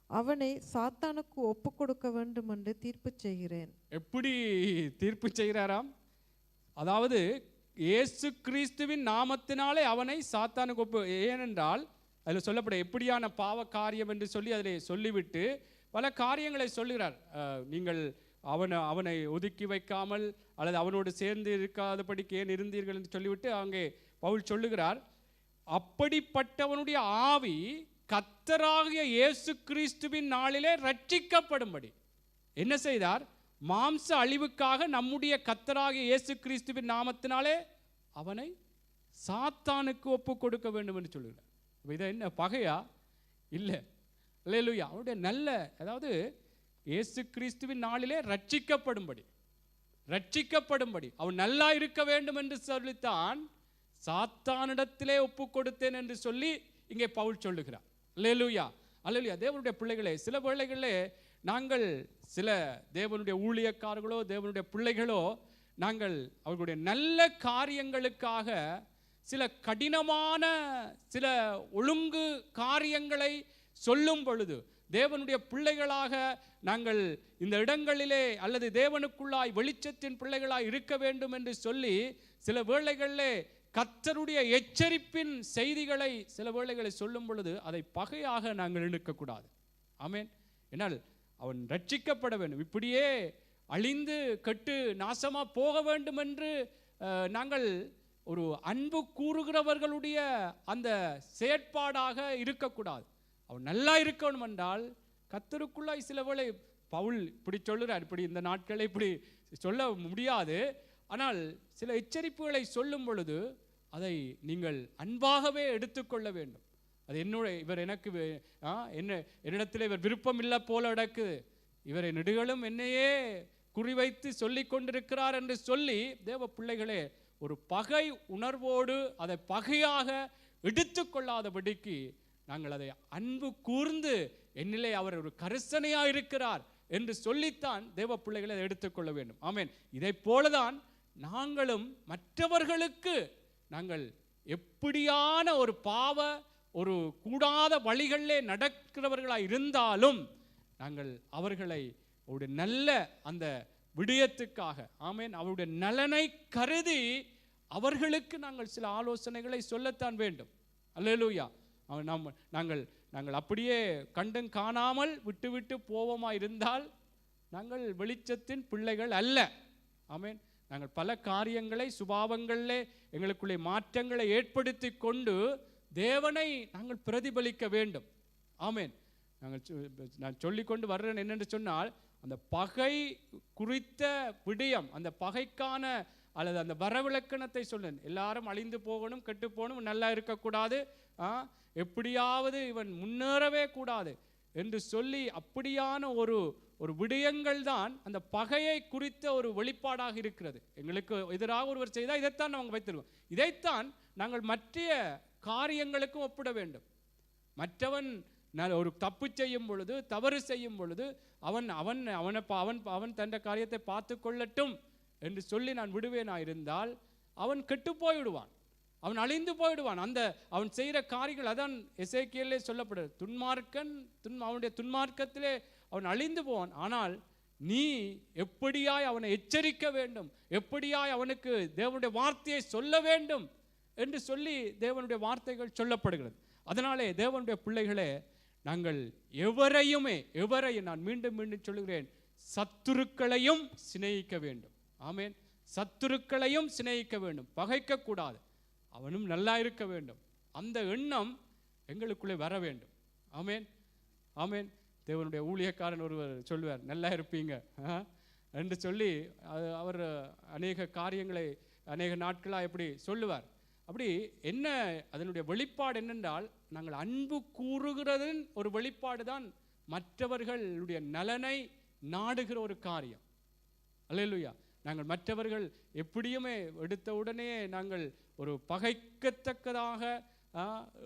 அவனை சாத்தானுக்கு ஒப்பு கொடுக்க வேண்டும் என்று தீர்ப்பு செய்கிறேன். எப்படி தீர்ப்பு செய்கிறாராம்? அதாவது இயேசு கிறிஸ்துவின் நாமத்தினாலே அவனை சாத்தானுக்கு ஒப்பு. ஏனென்றால் அதில் சொல்லப்பட எப்படியான பாவ காரியம் என்று சொல்லி அதில் சொல்லிவிட்டு பல காரியங்களை சொல்லுகிறார். நீங்கள் அவனை ஒதுக்கி வைக்காமல் அல்லது அவனோடு சேர்ந்து இருக்காதபடிக்கு ஏன் இருந்தீர்கள் என்று சொல்லிவிட்டு அங்கே பவுல் சொல்லுகிறார், அப்படிப்பட்டவனுடைய ஆவி கர்த்தராகிய இயேசு கிறிஸ்துவின் நாளிலே ரட்சிக்கப்படும்படி என்ன செய்தார்? மாம்ச அழிவுக்காக நம்முடைய கர்த்தராகிய இயேசு கிறிஸ்துவின் நாமத்தினாலே அவனை சாத்தானுக்கு ஒப்பு கொடுக்க வேண்டும் என்று சொல்லுகிறார். இதை என்ன பகையா? இல்லை, அல்லேலூயா. அவனுடைய நல்ல, அதாவது இயேசு கிறிஸ்துவின் நாளிலே ரட்சிக்கப்படும்படி அவன் நல்லா இருக்க வேண்டும் என்று சொல்லித்தான் சாத்தானிடத்திலே ஒப்பு கொடுத்தேன் என்று சொல்லி இங்கே பவுல் சொல்லுகிறார். அல்லேலூயா, அல்லேலூயா. தேவனுடைய பிள்ளைகளே, சில வேளைகளிலே நாங்கள் சில தேவனுடைய ஊழியக்காரர்களோ தேவனுடைய பிள்ளைகளோ நாங்கள் அவர்களுடைய நல்ல காரியங்களுக்காக சில கடினமான சில ஒழுங்கு காரியங்களை சொல்லும் பொழுது, தேவனுடைய பிள்ளைகளாக நாங்கள் இந்த இடங்களிலே அல்லது தேவனுக்குள்ளாய் வெளிச்சத்தின் பிள்ளைகளாய் இருக்க வேண்டும் என்று சொல்லி சில வேளைகளிலே கர்த்தருடைய எச்சரிப்பின் செய்திகளை சில வேளைகளை சொல்லும் பொழுது அதை பகையாக நாங்கள் எடுக்கக்கூடாது. ஆமென். என்னால் அவன் ரட்சிக்கப்பட வேண்டும், இப்படியே அழிந்து கெட்டு நாசமா போக வேண்டும் என்று நாங்கள் ஒரு அன்பு கூறுகிறவர்களுடைய அந்த செயற்பாடாக இருக்கக்கூடாது. அவன் நல்லா இருக்கணும் என்றால் கர்த்தருக்குள்ளாய் சில வேளை பவுல் இப்படி சொல்லுறார், இப்படி இந்த நாட்களை இப்படி சொல்ல முடியாது, ஆனால் சில எச்சரிப்புகளை சொல்லும் பொழுது அதை நீங்கள் அன்பாகவே எடுத்துக்கொள்ள வேண்டும். அது இவர் எனக்கு என்னிடத்தில் இவர் விருப்பம் இல்லை போல நடக்குது, இவரை நெடுகளும் என்னையே குறிவைத்து சொல்லி கொண்டிருக்கிறார் என்று சொல்லி தேவ பிள்ளைகளே ஒரு பகை உணர்வோடு அதை பகையாக எடுத்துக்கொள்ளாதபடிக்கு நாங்கள் அதை அன்பு கூர்ந்து என்னிலே அவர் ஒரு கரிசனையாக இருக்கிறார் என்று சொல்லித்தான் தேவ பிள்ளைகளை அதை எடுத்துக்கொள்ள வேண்டும். ஆமென். இதை போலதான் நாங்களும் மற்றவர்களுக்கு நாங்கள் எப்படியான ஒரு பாவ ஒரு கூடாத வழிகளிலே நடக்கிறவர்களாக இருந்தாலும் நாங்கள் அவர்களை அவருடைய நல்ல அந்த விடயத்துக்காக, ஆமென், அவருடைய நலனை கருதி அவர்களுக்கு நாங்கள் சில ஆலோசனைகளை சொல்லத்தான் வேண்டும். அல்லேலூயா. நாங்கள் அப்படியே கண்டும் காணாமல் விட்டு போவோமா இருந்தால் நாங்கள் வெளிச்சத்தின் பிள்ளைகள் அல்ல. ஆமென். நாங்கள் பல காரியங்களை சுபாவங்களிலே எங்களுக்குள்ளே மாற்றங்களை ஏற்படுத்தி கொண்டு தேவனை நாங்கள் பிரதிபலிக்க வேண்டும். ஆமென். நான் சொல்லிக்கொண்டு வர்றேன் என்னென்று சொன்னால், அந்த பகை குறித்த விடயம், அந்த பகைக்கான அல்லது அந்த வரவிலக்கணத்தை சொன்னேன். எல்லாரும் அழிந்து போகணும், கெட்டு போகணும், நல்லா இருக்கக்கூடாது, எப்படியாவது இவன் முன்னேறவே கூடாது என்று சொல்லி அப்படியான ஒரு விடயங்கள் தான் அந்த பகையை குறித்த ஒரு வெளிப்பாடாக இருக்கிறது. எங்களுக்கு எதிராக ஒருவர் செய்தால் இதைத்தான் நாங்கள் வைத்திருவோம். இதைத்தான் நாங்கள் மற்ற காரியங்களுக்கும் ஒப்பிட வேண்டும். மற்றவன் ஒரு தப்பு செய்யும் பொழுது, தவறு செய்யும் பொழுது அவன் தன் காரியத்தை பார்த்து கொள்ளட்டும் என்று சொல்லி நான் விடுவேனா இருந்தால் அவன் கெட்டு போய்விடுவான், அவன் அழிந்து போய்விடுவான். அவன் செய்கிற காரியங்கள் அதான் எசேக்கியேலே சொல்லப்படுது, துன்மார்க்கன் அவனுடைய துன்மார்க்கத்திலே அவன் அழிந்து போவான். ஆனால் நீ எப்படியாய் அவனை எச்சரிக்க வேண்டும், எப்படியாய் அவனுக்கு தேவனுடைய வார்த்தையை சொல்ல வேண்டும் என்று சொல்லி தேவனுடைய வார்த்தைகள் சொல்லப்படுகிறது. அதனாலே தேவனுடைய பிள்ளைகளே, நாங்கள் எவரையும் நான் மீண்டும் சொல்லுகிறேன், சத்துருக்களையும் சிநேகிக்க வேண்டும். ஆமென். சத்துருக்களையும் சிநேகிக்க வேண்டும், பகைக்க கூடாது, அவனும் நல்லா இருக்க வேண்டும். அந்த எண்ணம் எங்களுக்குள்ளே வர வேண்டும். ஆமென், ஆமென். தேவனுடைய ஊழியக்காரன் ஒருவர் சொல்லுவார், நல்லா இருப்பீங்க என்று சொல்லி அவர் அநேக காரியங்களை அநேக நாட்களாக எப்படி சொல்லுவார். அப்படி என்ன அதனுடைய வெளிப்பாடு என்னென்றால், நாங்கள் அன்பு கூறுகிறதின் ஒரு வெளிப்பாடு தான் மற்றவர்களுடைய நலனை நாடுகிற ஒரு காரியம். அல்லேலூயா. நாங்கள் மற்றவர்கள் எப்படியுமே எடுத்த உடனே நாங்கள் ஒரு பகைக்கத்தக்கதாக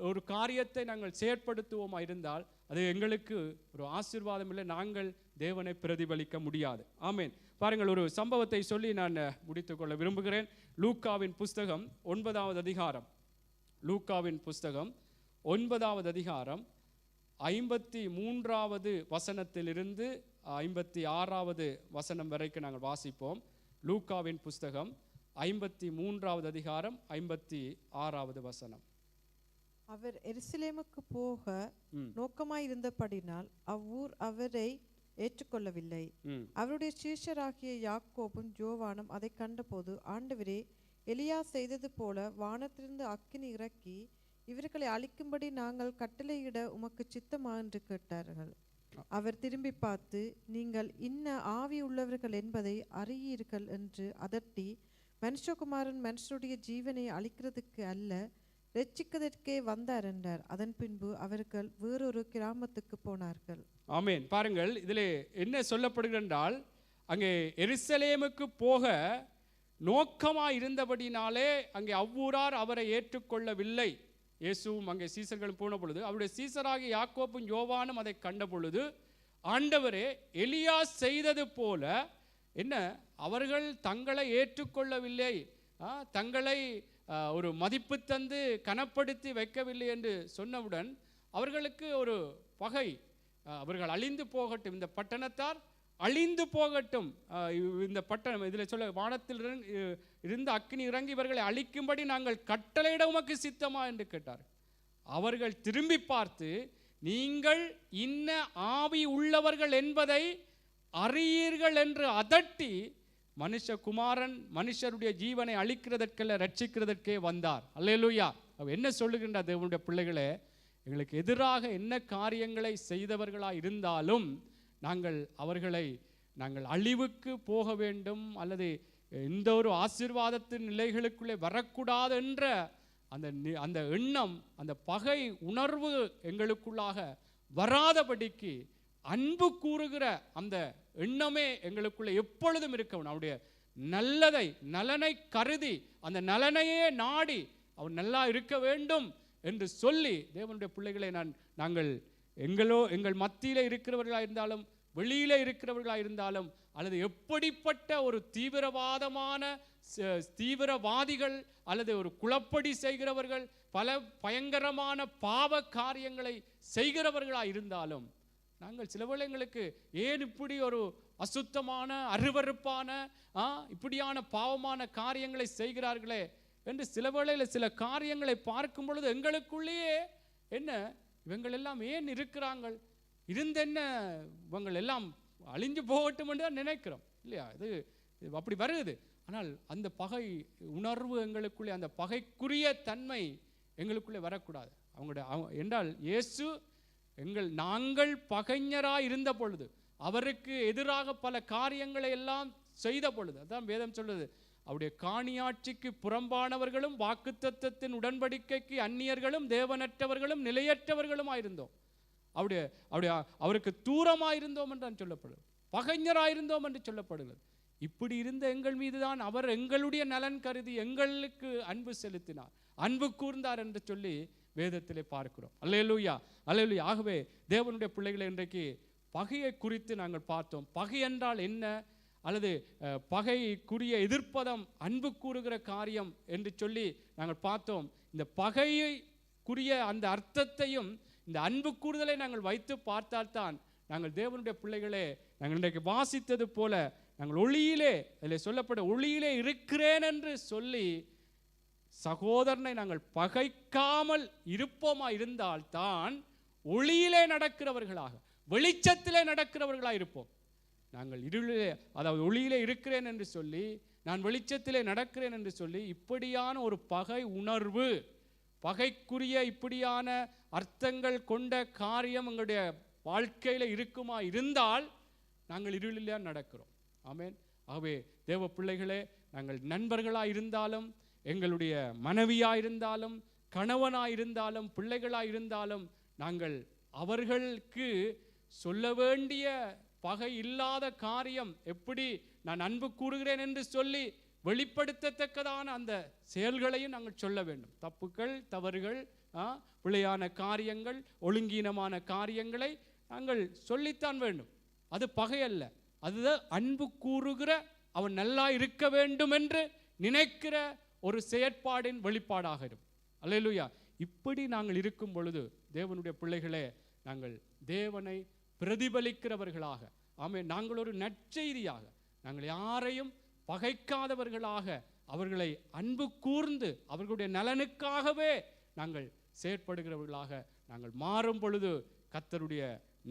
ஒரு காரியத்தை நாங்கள் செயற்படுத்துவோமா இருந்தால் அது எங்களுக்கு ஒரு ஆசீர்வாதம் இல்லை, நாங்கள் தேவனை பிரதிபலிக்க முடியாது. ஆமென். பாருங்கள், ஒரு சம்பவத்தை சொல்லி நான் முடித்துக்கொள்ள விரும்புகிறேன். லூக்காவின் புஸ்தகம் 9வது அதிகாரம், லூக்காவின் புஸ்தகம் 9வது அதிகாரம் 53வது வசனத்திலிருந்து 56வது வசனம் வரைக்கும் நாங்கள் வாசிப்போம். லூக்காவின் புஸ்தகம் 53வது அதிகாரம் 56வது வசனம். அவர் எருசலேமுக்கு போக ம். நோக்கமாயிருந்தபடினால் அவ்வூர் அவரை ஏற்றுக்கொள்ளவில்லை. ம். அவருடைய சீஷராகிய யாக்கோபும் யோவானும் அதை கண்டபோது, ஆண்டவரே, எலியா செய்தது போல வானத்திலிருந்து அக்கினி இறக்கி இவர்களை அழிக்கும்படி நாங்கள் கட்டளையிட உமக்கு சித்தமா என்று கேட்டார்கள். அவர் திரும்பி பார்த்து, நீங்கள் இன்ன ஆவி உள்ளவர்கள் என்பதை அறியீர்கள் என்று அதட்டி, மனுஷகுமாரன் மனுஷருடைய ஜீவனை அழிக்கிறதுக்கு அல்ல, ரட்சிக்கிறதற்கே வந்தார் என்றார். அதன் பின்பு அவர்கள் வேறொரு கிராமத்துக்கு போனார்கள். ஆமென். பாருங்கள், இதிலே என்ன சொல்லப்படுகிறது என்றால், அங்கே எருசலேமுக்கு போக நோக்கமாக இருந்தபடினாலே அங்கே அவ்வூரார் அவரை ஏற்றுக்கொள்ளவில்லை. இயேசுவும் அங்கே சீசர்களும் போன பொழுது அவருடைய சீசராகிய யாக்கோப்பும் யோவானும் அதை கண்ட பொழுது, ஆண்டவரே, எலியா செய்தது போல என்ன அவர்கள் தங்களை ஏற்றுக்கொள்ளவில்லை, தங்களை ஒரு மதிப்பு தந்து கனப்படுத்தி வைக்கவில்லை என்று சொன்னவுடன் அவர்களுக்கு ஒரு பகை, அவர்கள் அழிந்து போகட்டும், இந்த பட்டணத்தார் அழிந்து போகட்டும், இந்த பட்டணம் இதில் சொல்ல வானத்தில் இருந்த அக்கினி இறங்கி இவர்களை அழிக்கும்படி நாங்கள் கட்டளையிட உமக்கு சித்தமா என்று கேட்டார். அவர்கள் திரும்பி பார்த்து, நீங்கள் இன்ன ஆவி உள்ளவர்கள் என்பதை அறியீர்கள் என்று அதட்டி, மனுஷகுமாரன் மனுஷருடைய ஜீவனை அழிக்கிறதற்கல்ல ரட்சிக்கிறதற்கே வந்தார். அல்லேலூயா. அவர் என்ன சொல்லுகின்றார்? தேவனுடைய பிள்ளைகளே, எங்களுக்கு எதிராக என்ன காரியங்களை செய்தவர்களாக இருந்தாலும் அவர்களை நாங்கள் அழிவுக்கு போக வேண்டும் அல்லது எந்த ஒரு ஆசீர்வாதத்தின் நிலைகளுக்குள்ளே வரக்கூடாது என்ற அந்த எண்ணம், அந்த பகை உணர்வு எங்களுக்குள்ளாக வராதபடிக்கு அன்பு கூறுகிற அந்த எண்ணமே எங்களுக்குள்ளே எப்பொழுதும் இருக்கணும். அவருடைய நலனை கருதி அந்த நலனையே நாடி அவர் நல்லா இருக்க வேண்டும் என்று சொல்லி, தேவனுடைய பிள்ளைகளை நாங்கள் எங்கள் மத்தியிலே இருக்கிறவர்களாக இருந்தாலும் வெளியிலே இருக்கிறவர்களாக இருந்தாலும் அல்லது எப்படிப்பட்ட ஒரு தீவிரவாதிகள் அல்லது ஒரு குழப்படி செய்கிறவர்கள், பல பயங்கரமான பாவ காரியங்களை செய்கிறவர்களாக இருந்தாலும் நாங்கள் சில வேளைங்களுக்கு ஏன் இப்படி ஒரு அசுத்தமான அருவருப்பான இப்படியான பாவமான காரியங்களை செய்கிறார்களே என்று சில வேளையில் சில காரியங்களை பார்க்கும் பொழுது எங்களுக்குள்ளேயே என்ன இவங்கள் எல்லாம் ஏன் இருக்கிறார்கள், இருந்தென்ன இவங்கள் எல்லாம் அழிஞ்சு போகட்டும் என்று தான் நினைக்கிறோம் இல்லையா? இது அப்படி வருது. ஆனால் அந்த பகை உணர்வு எங்களுக்குள்ளே, அந்த பகைக்குரிய தன்மை எங்களுக்குள்ளே வரக்கூடாது. என்றால் இயேசு நாங்கள் பகைஞராய் இருந்த பொழுது, அவருக்கு எதிராக பல காரியங்களை எல்லாம் செய்த பொழுது, அதான் வேதம் சொல்லுது, அவருடைய காணியாட்சிக்கு புறம்பானவர்களும் வாக்குத்தத்தத்தின் உடன்படிக்கைக்கு அந்நியர்களும் தேவனற்றவர்களும் நிலையற்றவர்களும் ஆயிருந்தோம். அவருக்கு தூரமாயிருந்தோம் என்று சொல்லப்படுது, பகைஞராயிருந்தோம் என்று சொல்லப்படுகிறது. இப்படி இருந்த எங்கள் மீதுதான் அவர் எங்களுடைய நலன் கருதி எங்களுக்கு அன்பு செலுத்தினார், அன்பு கூர்ந்தார் என்று சொல்லி வேதத்திலே பார்க்கிறோம். அல்லேலூயா, அல்லேலூயா. ஆகவே தேவனுடைய பிள்ளைகளை இன்றைக்கு பகையை குறித்து நாங்கள் பார்த்தோம். பகை என்றால் என்ன, அல்லது பகைக்குரிய எதிர்ப்பதம் அன்பு கூறுகிற காரியம் என்று சொல்லி நாங்கள் பார்த்தோம். இந்த பகைக்குரிய அந்த அர்த்தத்தையும் இந்த அன்பு கூறுதலை நாங்கள் வைத்து பார்த்தால்தான் நாங்கள் தேவனுடைய பிள்ளைகளே, நாங்கள் இன்றைக்கு வாசித்தது போல நாங்கள் ஒளியிலே, அதில் சொல்லப்பட்ட ஒளியிலே இருக்கிறேன் என்று சொல்லி சகோதரனை நாங்கள் பகைக்காமல் இருப்போமா இருந்தால்தான் ஒளியிலே நடக்கிறவர்களாக, வெளிச்சத்திலே நடக்கிறவர்களாக இருப்போம். நாங்கள் இருளிலே, அதாவது ஒளியிலே இருக்கிறேன் என்று சொல்லி, நான் வெளிச்சத்திலே நடக்கிறேன் என்று சொல்லி, இப்படியான ஒரு பகை உணர்வு, பகைக்குரிய இப்படியான அர்த்தங்கள் கொண்ட காரியம் எங்களுடைய வாழ்க்கையில் இருக்குமா இருந்தால் நாங்கள் இருளிலே நடக்கிறோம். ஆமென். ஆகவே தேவ பிள்ளைகளே, நாங்கள் நண்பர்களாக இருந்தாலும், எங்களுடைய மனைவியாக இருந்தாலும், கணவனாக இருந்தாலும், பிள்ளைகளாக இருந்தாலும், நாங்கள் அவர்களுக்கு சொல்ல வேண்டிய பகை இல்லாத காரியம், எப்படி நான் அன்பு கூறுகிறேன் என்று சொல்லி வெளிப்படுத்தத்தக்கதான அந்த செயல்களையும் நாங்கள் சொல்ல வேண்டும். தப்புக்கள், தவறுகள், பிழையான காரியங்கள், ஒழுங்கீனமான காரியங்களை நாங்கள் சொல்லித்தான் வேண்டும். அது பகை அல்ல, அதுதான் அன்பு கூறுகிற, அவன் நல்லா இருக்க வேண்டும் என்று நினைக்கிற ஒரு செயற்பாடின் வெளிப்பாடாக இருக்கும். அல்லேலூயா. இப்படி நாங்கள் இருக்கும் பொழுது தேவனுடைய பிள்ளைகளே, நாங்கள் தேவனை பிரதிபலிக்கிறவர்களாக, ஆமென், நாங்கள் ஒரு நற்செய்தியாக, நாங்கள் யாரையும் பகைக்காதவர்களாக, அவர்களை அன்பு கூர்ந்து அவர்களுடைய நலனுக்காகவே நாங்கள் செயற்படுகிறவர்களாக நாங்கள் மாறும் பொழுது கர்த்தருடைய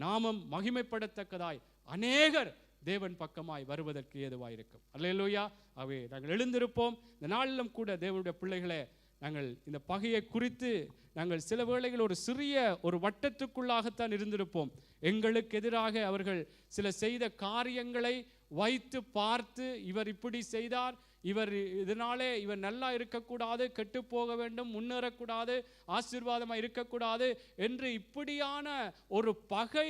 நாமம் மகிமைப்படத்தக்கதாய் அநேகர் தேவன் பக்கமாய் வருவதற்கு ஏதுவாயிருக்கும். அல்லேலூயா. ஆகவே நாங்கள் எழுந்திருப்போம். இந்த நாளிலும் கூட தேவனுடைய பிள்ளைகளே, நாங்கள் இந்த பகையை குறித்து நாங்கள் சில வேளைகள் ஒரு சிறிய ஒரு வட்டத்துக்குள்ளாகத்தான் இருந்திருப்போம். எங்களுக்கு எதிராக அவர்கள் சில செய்த காரியங்களை வைத்து பார்த்து, இவர் இப்படி செய்தார், இவர் இதனாலே இவர் நல்லா இருக்கக்கூடாது, கெட்டு போக வேண்டும், முன்னேறக்கூடாது, ஆசீர்வாதமாக இருக்கக்கூடாது என்று இப்படியான ஒரு பகை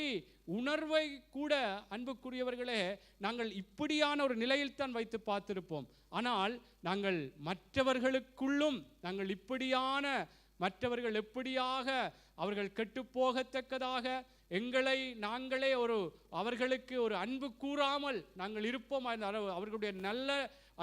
உணர்வை கூட அன்புக்குரியவர்களே நாங்கள் இப்படியான ஒரு நிலையில் தான் வைத்து பார்த்திருப்போம். ஆனால் நாங்கள் மற்றவர்களுக்குள்ளும் நாங்கள் இப்படியான மற்றவர்கள் எப்படியாக அவர்கள் கெட்டு போகத்தக்கதாக எங்களை நாங்களே அவர்களுக்கு ஒரு அன்பு கூறாமல் நாங்கள் இருப்போம். அவர்களுடைய நல்ல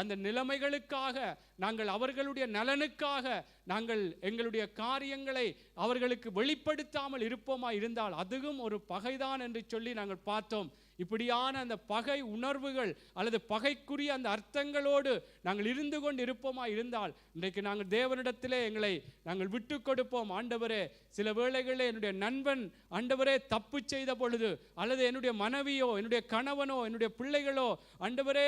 அந்த நிலைமைகளுக்காக நாங்கள் அவர்களுடைய நலனுக்காக நாங்கள் எங்களுடைய காரியங்களை அவர்களுக்கு வெளிப்படுத்தாமல் இருப்போமா இருந்தால் அதுவும் ஒரு பகைதான் என்று சொல்லி நாங்கள் பார்த்தோம். இப்படியான அந்த பகை உணர்வுகள் அல்லது பகைக்குரிய அந்த அர்த்தங்களோடு நாங்கள் இருந்து கொண்டு இருப்போமா இருந்தால் இன்றைக்கு நாங்கள் தேவனிடத்திலே எங்களை நாங்கள் விட்டு கொடுப்போம். ஆண்டவரே, சில வேளைகளில் என்னுடைய நண்பன் ஆண்டவரே தப்பு செய்த பொழுது, அல்லது என்னுடைய மனைவியோ என்னுடைய கணவனோ என்னுடைய பிள்ளைகளோ ஆண்டவரே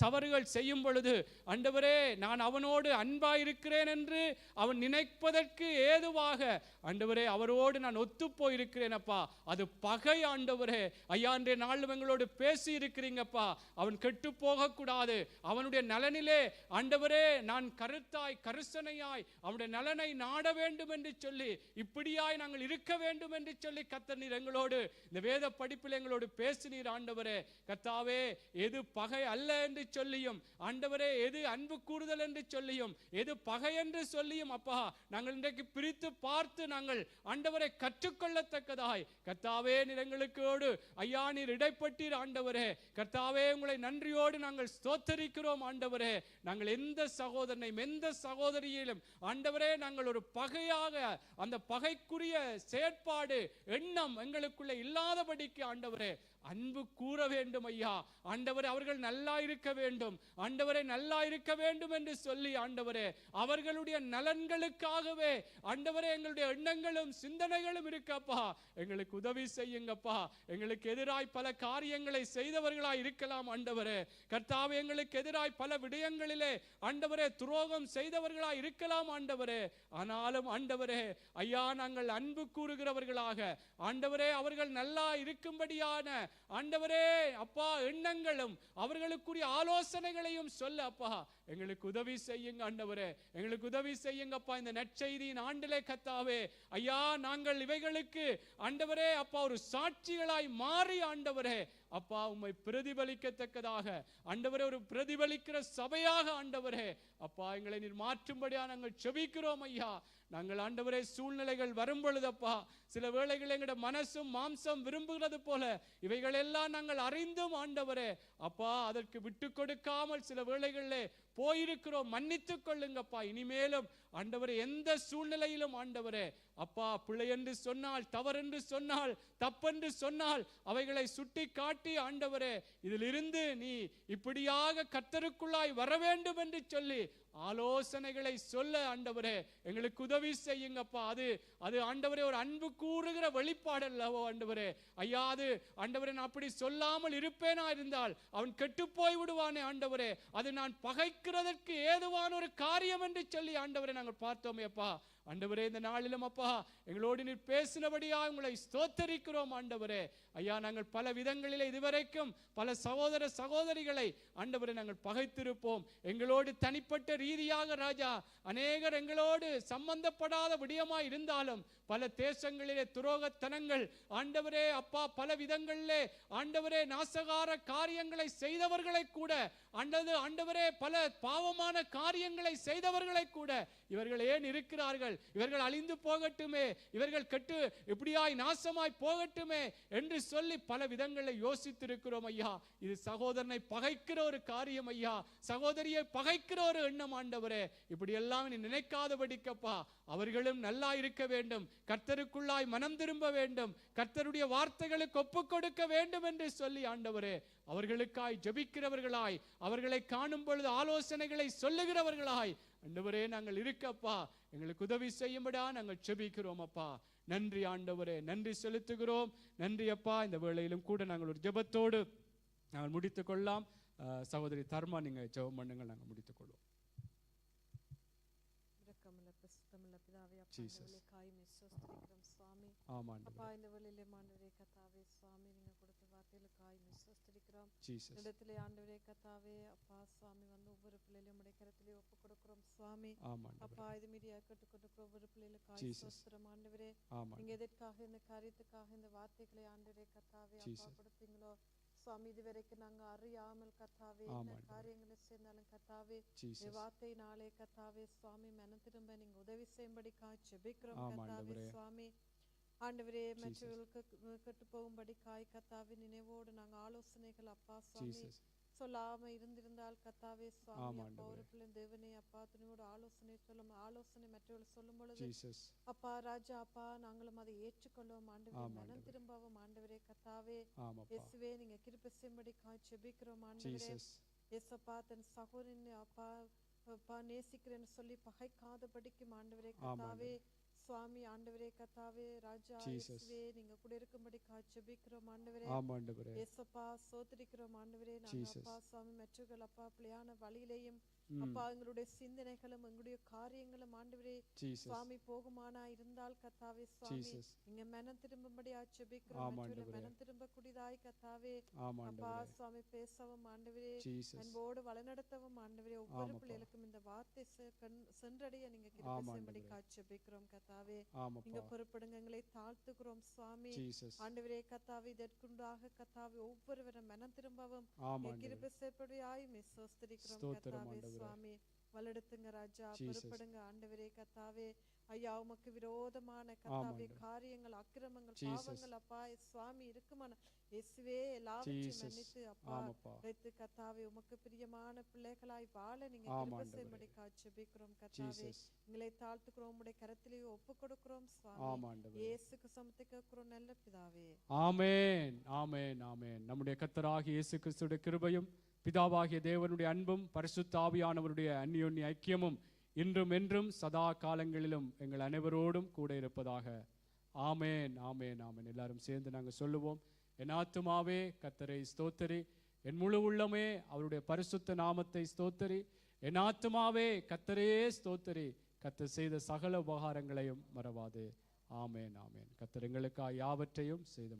தவறுகள் செய்யும் பொழுது, ஆண்டவரே நான் அவனோடு அன்பாயிருக்கிறேன் என்று அவன் நினைப்பதற்கு ஏதுவாக ஆண்டவரே அவரோடு நான் ஒத்து போயிருக்கிறேன் அப்பா, அது பகை. ஆண்டவரே ஐயா, இன்றைய நாள் எங்களோடு பேசி இருக்கிறீங்கப்பா, அவன் கெட்டு போகக்கூடாது, அவனுடைய நலனிலே ஆண்டவரே நான் கருசனையாய் அவனுடைய நலனை நாட வேண்டும் என்று சொல்லி இப்படியாய் நாங்கள் இருக்க வேண்டும் என்று சொல்லி கர்த்தர் நீர் எங்களோடு இந்த வேத படிப்பில் எங்களோடு பேசினீர். ஆண்டவரே கர்த்தாவே, எது பகை அல்ல என்று சொல்லியும், ஆண்டவரே எது அன்பு கூறுதல் என்று சொல்லியும், எது பகை என்று சொல்லியும் அப்பா நாங்கள் இன்றைக்கு பிரித்து பார்த்து நாங்கள் ஆண்டவரை கற்றுக்கொள்ளத்தக்கதாய் கர்த்தாவே நீர் எங்களுக்கோடு ஐயா நீர் இடைப்பட்டீர். ஆண்டவரே கர்த்தாவே, உங்களை நன்றியோடு நாங்கள் ஸ்தோத்தரிக்கிறோம். ஆண்டவரே, நாங்கள் எந்த சகோதரனையும் எந்த சகோதரியிலும் ஆண்டவரே நாங்கள் ஒரு பகையாக அந்த பகைக்குரிய செயற்பாடு எண்ணம் எங்களுக்குள்ள இல்லாதபடிக்கு ஆண்டவரே அன்பு கூற வேண்டும் ஐயா. ஆண்டவரே, அவர்கள் நல்லா இருக்க வேண்டும், ஆண்டவரே நல்லா இருக்க வேண்டும் என்று சொல்லி ஆண்டவரே அவர்களுடைய நலன்களுக்காகவே ஆண்டவரே எங்களுடைய எண்ணங்களும் சிந்தனைகளும் இருக்கப்பா, எங்களுக்கு உதவி செய்யுங்கப்பா. எங்களுக்கு எதிராய் பல காரியங்களை செய்தவர்களாய் இருக்கலாம் ஆண்டவரே கர்த்தாவே, எங்களுக்கு எதிராய் பல விடயங்களிலே ஆண்டவரே துரோகம் செய்தவர்களாய் இருக்கலாம் ஆண்டவரே. ஆனாலும் ஆண்டவரே ஐயா நாங்கள் அன்பு கூறுகிறவர்களாக ஆண்டவரே அவர்கள் நல்லா இருக்கும்படியான ஆண்டவரே அப்பா எண்ணங்களும் அவர்களுக்குரிய ஆலோசனைகளையும் சொல்ல அப்பா எங்களுக்கு உதவி செய்யுங்க. ஆண்டவரே எங்களுக்கு உதவி செய்யுங்கப்பா. இந்த நற்செய்தியின் ஆண்டிலே கர்த்தாவே ஐயா நாங்கள் இவைகளுக்கு ஆண்டவரே அப்பா ஒரு சாட்சிகளாய் மாறி ஆண்டவரே அப்பா உம்மை பிரதிபலிக்கத்தக்கதாக ஆண்டவரே ஒரு பிரதிபலிக்கிற சபையாக ஆண்டவரே அப்பா எங்களை நீர் மாற்றும்படியா நாங்கள் செபிக்கிறோம் ஐயா. நாங்கள் ஆண்டவரே சூழ்நிலைகள் வரும் பொழுதப்பா சில வேளைகள் எங்களுடைய மனசும் மாம்சம் விரும்புகிறது போல இவைகள் எல்லாம் நாங்கள் அறிந்தும் ஆண்டவரே அப்பா அதற்கு விட்டு கொடுக்காமல் சில வேளைகளிலே போயிருக்கிறோம். மன்னித்துக் கொள்ளுங்கப்பா. இனிமேலும் ஆண்டவரே எந்த சூழ்நிலையிலும் ஆண்டவரே அப்பா பிள்ளை என்று சொன்னால், தவறென்று சொன்னால், தப்பென்று சொன்னால் அவைகளை சுட்டி காட்டி ஆண்டவரே இதிலிருந்து நீ இப்படியாக கர்த்தருக்குள்ளாய் வர வேண்டும் என்று சொல்லி ஆலோசனைகளை சொல்ல ஆண்டவரே எங்களுக்கு உதவி செய்யுங்கப்பா. அது ஆண்டவரே ஒரு அன்பு கூறுகிற வெளிப்பாடு அல்லவோ ஆண்டவரே ஐயா. அது ஆண்டவரே நான் அப்படி சொல்லாமல் இருப்பேனா இருந்தால் அவன் கெட்டு போய் விடுவானே ஆண்டவரே, அது நான் பகைக்கிறதற்கு ஏதுவான ஒரு காரியம் என்று சொல்லி ஆண்டவரே நாங்கள் பார்த்தோமே அப்பா. ஆண்டவரே இந்த நாளிலும் அப்பா எங்களோடு நீர் பேசினபடியா உங்களை ஸ்தோத்தரிக்கிறோம் ஆண்டவரே ஐயா. நாங்கள் பல விதங்களிலே இதுவரைக்கும் பல சகோதர சகோதரிகளை ஆண்டவரே நாங்கள் பகைத்திருப்போம். எங்களோடு தனிப்பட்ட ரீதியாக ராஜா அநேகர் எங்களோடு சம்பந்தப்படாத விடயமாய் இருந்தாலும் பல தேசங்களிலே துரோகத்தனங்கள் ஆண்டவரே அப்பா பல விதங்களிலே ஆண்டவரே நாசகார காரியங்களை செய்தவர்களை கூட ஆண்டவரே பல பாவமான காரியங்களை செய்தவர்களை கூட இவர்கள் ஏன் இருக்கிறார்கள், இவர்கள் அழிந்து போகட்டுமே, இவர்கள் கெட்டு இப்படியாய் நாசமாய் போகட்டுமே என்று சொல்லி பல விதங்களை யோசித்திருக்கிறோம் ஐயா. இது சகோதரனை பகைக்கிற ஒரு காரியம் ஐயா, சகோதரியை பகைக்கிற ஒரு எண்ணம் ஆண்டவரே. இப்படி எல்லாம் நீ நினைக்காதபடிக்கப்பா அவர்களும் நல்லா இருக்க வேண்டும், கர்த்தருக்குள்ளாய் மனம் திரும்ப வேண்டும், கர்த்தருடைய வார்த்தைகளுக்கு ஒப்புக் கொடுக்க வேண்டும் என்று சொல்லி ஆண்டவரே அவர்களுக்காய் ஜெபிக்கிறவர்களாய், அவர்களை காணும் பொழுது ஆலோசனைகளை சொல்லுகிறவர்களாய் ஆண்டவரே நாங்கள் இருக்கப்பா எங்களுக்கு உதவி செய்யும்படியா நாங்கள் செபிக்கிறோம் அப்பா. நன்றி ஆண்டவரே, நன்றி செலுத்துகிறோம். நன்றி அப்பா. இந்த வேளையிலும் கூட நாங்கள் ஒரு ஜெபத்தோடு நாங்கள் முடித்துக் கொள்ளலாம். சகோதரி தர்மா, நீங்க ஜெபம் பண்ணுங்கள், நாங்கள் முடித்துக் கொள்வோம். இரக்கமுள்ள பிரசுத்தமுள்ள பிதாவே, அப்பா Jesus. இந்த வேளைக்காய் உம்மை ஸ்தோத்திரிக்கிறோம் சுவாமி. ஆமா அப்பா ஆண்டவரே. இந்த வேளையிலே ஆண்டவரே கர்த்தாவே சுவாமி, நீங்க கொடுத்த வார்த்தைகளுக்காய் உம்மை ஸ்தோத்திரிக்கிறோம். ஜீசஸ். இடத்திலே ஆண்டவரே கர்த்தாவே அப்பா சுவாமி வந்து ஒவ்வொரு பிள்ளைகளையும் உடைய கரத்திலே ஒப்பு கொடுக்கிறோம் சுவாமி. ஆமா ஆண்டவரே. அப்பா இது மீடியா கேட்டுக்கொண்டிருக்கிற ஒவ்வொரு பிள்ளைகளுக்காய் Jesus. ஸ்தோத்திரம் ஆண்டவரே. ஆமா நீங்க எதற்காக இந்த காரியத்துக்காக இந்த வார்த்தைகளை ஆண்டவரே கர்த்தாவே அப்பா Jesus. கொடுத்தீங்களோ சுவாமி, இதுவரைக்கும் நாங்க அறியாமல் கர்த்தாவே ஆமா என்ன ஆண்டவரே. காரியங்களை செய்தாலும் கர்த்தாவே இந்த ஜீசஸ். வார்த்தையினாலே கர்த்தாவே சுவாமி மனம் திரும்ப நீங்க உதவி செய்யும்படிக்காய் ஜெபிக்கிறோம் ஆமா கர்த்தாவே ஆண்டவரே. சுவாமி. ஆண்டவரே Jesus. மற்றவர்களுக்கு கெட்டு போகும்படிக்காய் கர்த்தாவே நினைவோடு நாங்க ஆலோசனைகள் அப்பா சுவாமி ஜீசஸ். சொல்லாம இருந்திருந்தால் கர்த்தாவே சுவாமி ஆமா அப்பா ஒரு ஆண்டவரே. பிள்ளை தேவனே அப்பா துணிவோட ஆலோசனை சொல்லும் ஆலோசனை மற்றவர்கள் சொல்லும் பொழுது ஜீசஸ். அப்பா ராஜா அப்பா நாங்களும் அதை ஏற்றுக்கொள்வோம் ஆண்டவரே. ஆமா மனம் ஆண்டவரே. திரும்பவும் ஆண்டவரே கர்த்தாவே ஆமாப்பா. இயேசுவே நீங்க கிருபை செய்யும்படிக்காய் ஜெபிக்கிறோம் ஆண்டவரே. ஜீசஸ். இயேசப்பா தன் சகோதரன் அப்பா அப்பா நேசிக்கிறேன்னு சொல்லி பகைக்காதபடிக்கு ஆண்டவரே ஆமா கர்த்தாவே ஆண்டவரே. சுவாமி ஆண்டவரே கர்த்தாவே ராஜா Jesus. இயேசுவே நீங்க கூட இருக்கும்படிக்காய் ஜெபிக்கிறோம் ஆண்டவரே. ஆமா ஆண்டவரே. இயேசப்பா சோத்திரிக்கிறோம் ஆண்டவரே. நாங்க Jesus. அப்பா சுவாமி மற்றவர்கள் அப்பா பிள்ளையான வழியிலையும் ம். அப்பா எங்களுடைய சிந்தனைகளும் எங்களுடைய காரியங்களும் ஆண்டவரே ஜீசஸ். சுவாமி போகுமானா இருந்தால் கர்த்தாவே சுவாமி ஜீசஸ். நீங்க மனம் திரும்பும்படியா ஜெபிக்கிறோம். ஆமா மற்றவர்களை ஆண்டவரே. மனம் திரும்ப கூடியதாய் கர்த்தாவே ஆமா அப்பா ஆண்டவரே. சுவாமி பேசவும் ஆண்டவரே ஜீசஸ். அன்போடு வழிநடத்தவும் ஆண்டவரே ஒவ்வொரு ஆமாப்பா. பிள்ளைகளுக்கும் இந்த வார்த்தை சென்றடைய நீங்க கிருபை ஆமா செய்யும்படி ஆண்டவரே. காட்சிபிக்கிறோம் கர்த்தாவே. ஆமாப்பா. நீங்க பொறுப்படுங்க, எங்களை தாழ்த்துகிறோம் சுவாமி. ஜீசஸ். ஆண்டவரே கர்த்தாவே இதற்குண்டாக கர்த்தாவே ஒவ்வொருவரும் மனம் திரும்பவும் ஆமா நீங்க ஆண்டவரே. கிருபை செய்யப்படியாய் ஸ்தோத்திரிக்கிறோம் ஸ்தோத்திரம் கர்த்தாவே ஆண்டவரே. சுவாமி. வல்லெடுத்துங்க ராஜா, Jesus. பொறுப்படுங்க ஆண்டவரே கர்த்தாவே. ஐயா உமக்கு விரோதமான ஆமா கர்த்தாவே ஆண்டவரே. காரியங்கள் அக்கிரமங்கள் Jesus. பாவங்கள் அப்பா சுவாமி இருக்குமான இயேசுவே எல்லாவற்றையும் Jesus. மன்னித்து அப்பா ஆமாப்பா. வைத்து கர்த்தாவே உமக்கு பிரியமான பிள்ளைகளாய் வாழ நீங்க ஆமா கிருபை ஆண்டவரே. செய்யும்படி காட்சிபிக்கிறோம் கர்த்தாவே. ஜீசஸ். எங்களை தாழ்த்துக்கிறோம், உடைய கரத்திலே ஒப்பு கொடுக்கிறோம் சுவாமி. ஆமா ஆண்டவரே. இயேசுக்கு சமத்தை கேட்கிறோம் நல்ல பிதாவே. ஆமென் ஆமென் ஆமென். நம்முடைய கர்த்தராகிய இயேசு கிறிஸ்துவின் கிருபையும் பிதாவாகிய தேவனுடைய அன்பும் பரிசுத்த ஆவியானவருடைய அந்யோன்ய ஐக்கியமும் இன்றும் என்றும் சதா காலங்களிலும் எங்கள் அனைவரோடும் கூட இருப்பதாக. ஆமென் ஆமென் ஆமென். எல்லாரும் சேர்ந்து நாங்கள் சொல்லுவோம். என் ஆத்துமாவே கர்த்தரை ஸ்தோத்திரி, என் முழு உள்ளமே அவருடைய பரிசுத்த நாமத்தை ஸ்தோத்திரி. என் ஆத்துமாவே கர்த்தரையே ஸ்தோத்திரி, கர்த்தர் செய்த சகல உபகாரங்களையும் மறவாதே. ஆமென் ஆமென். கர்த்தர் எங்களுக்காக யாவற்றையும் செய்து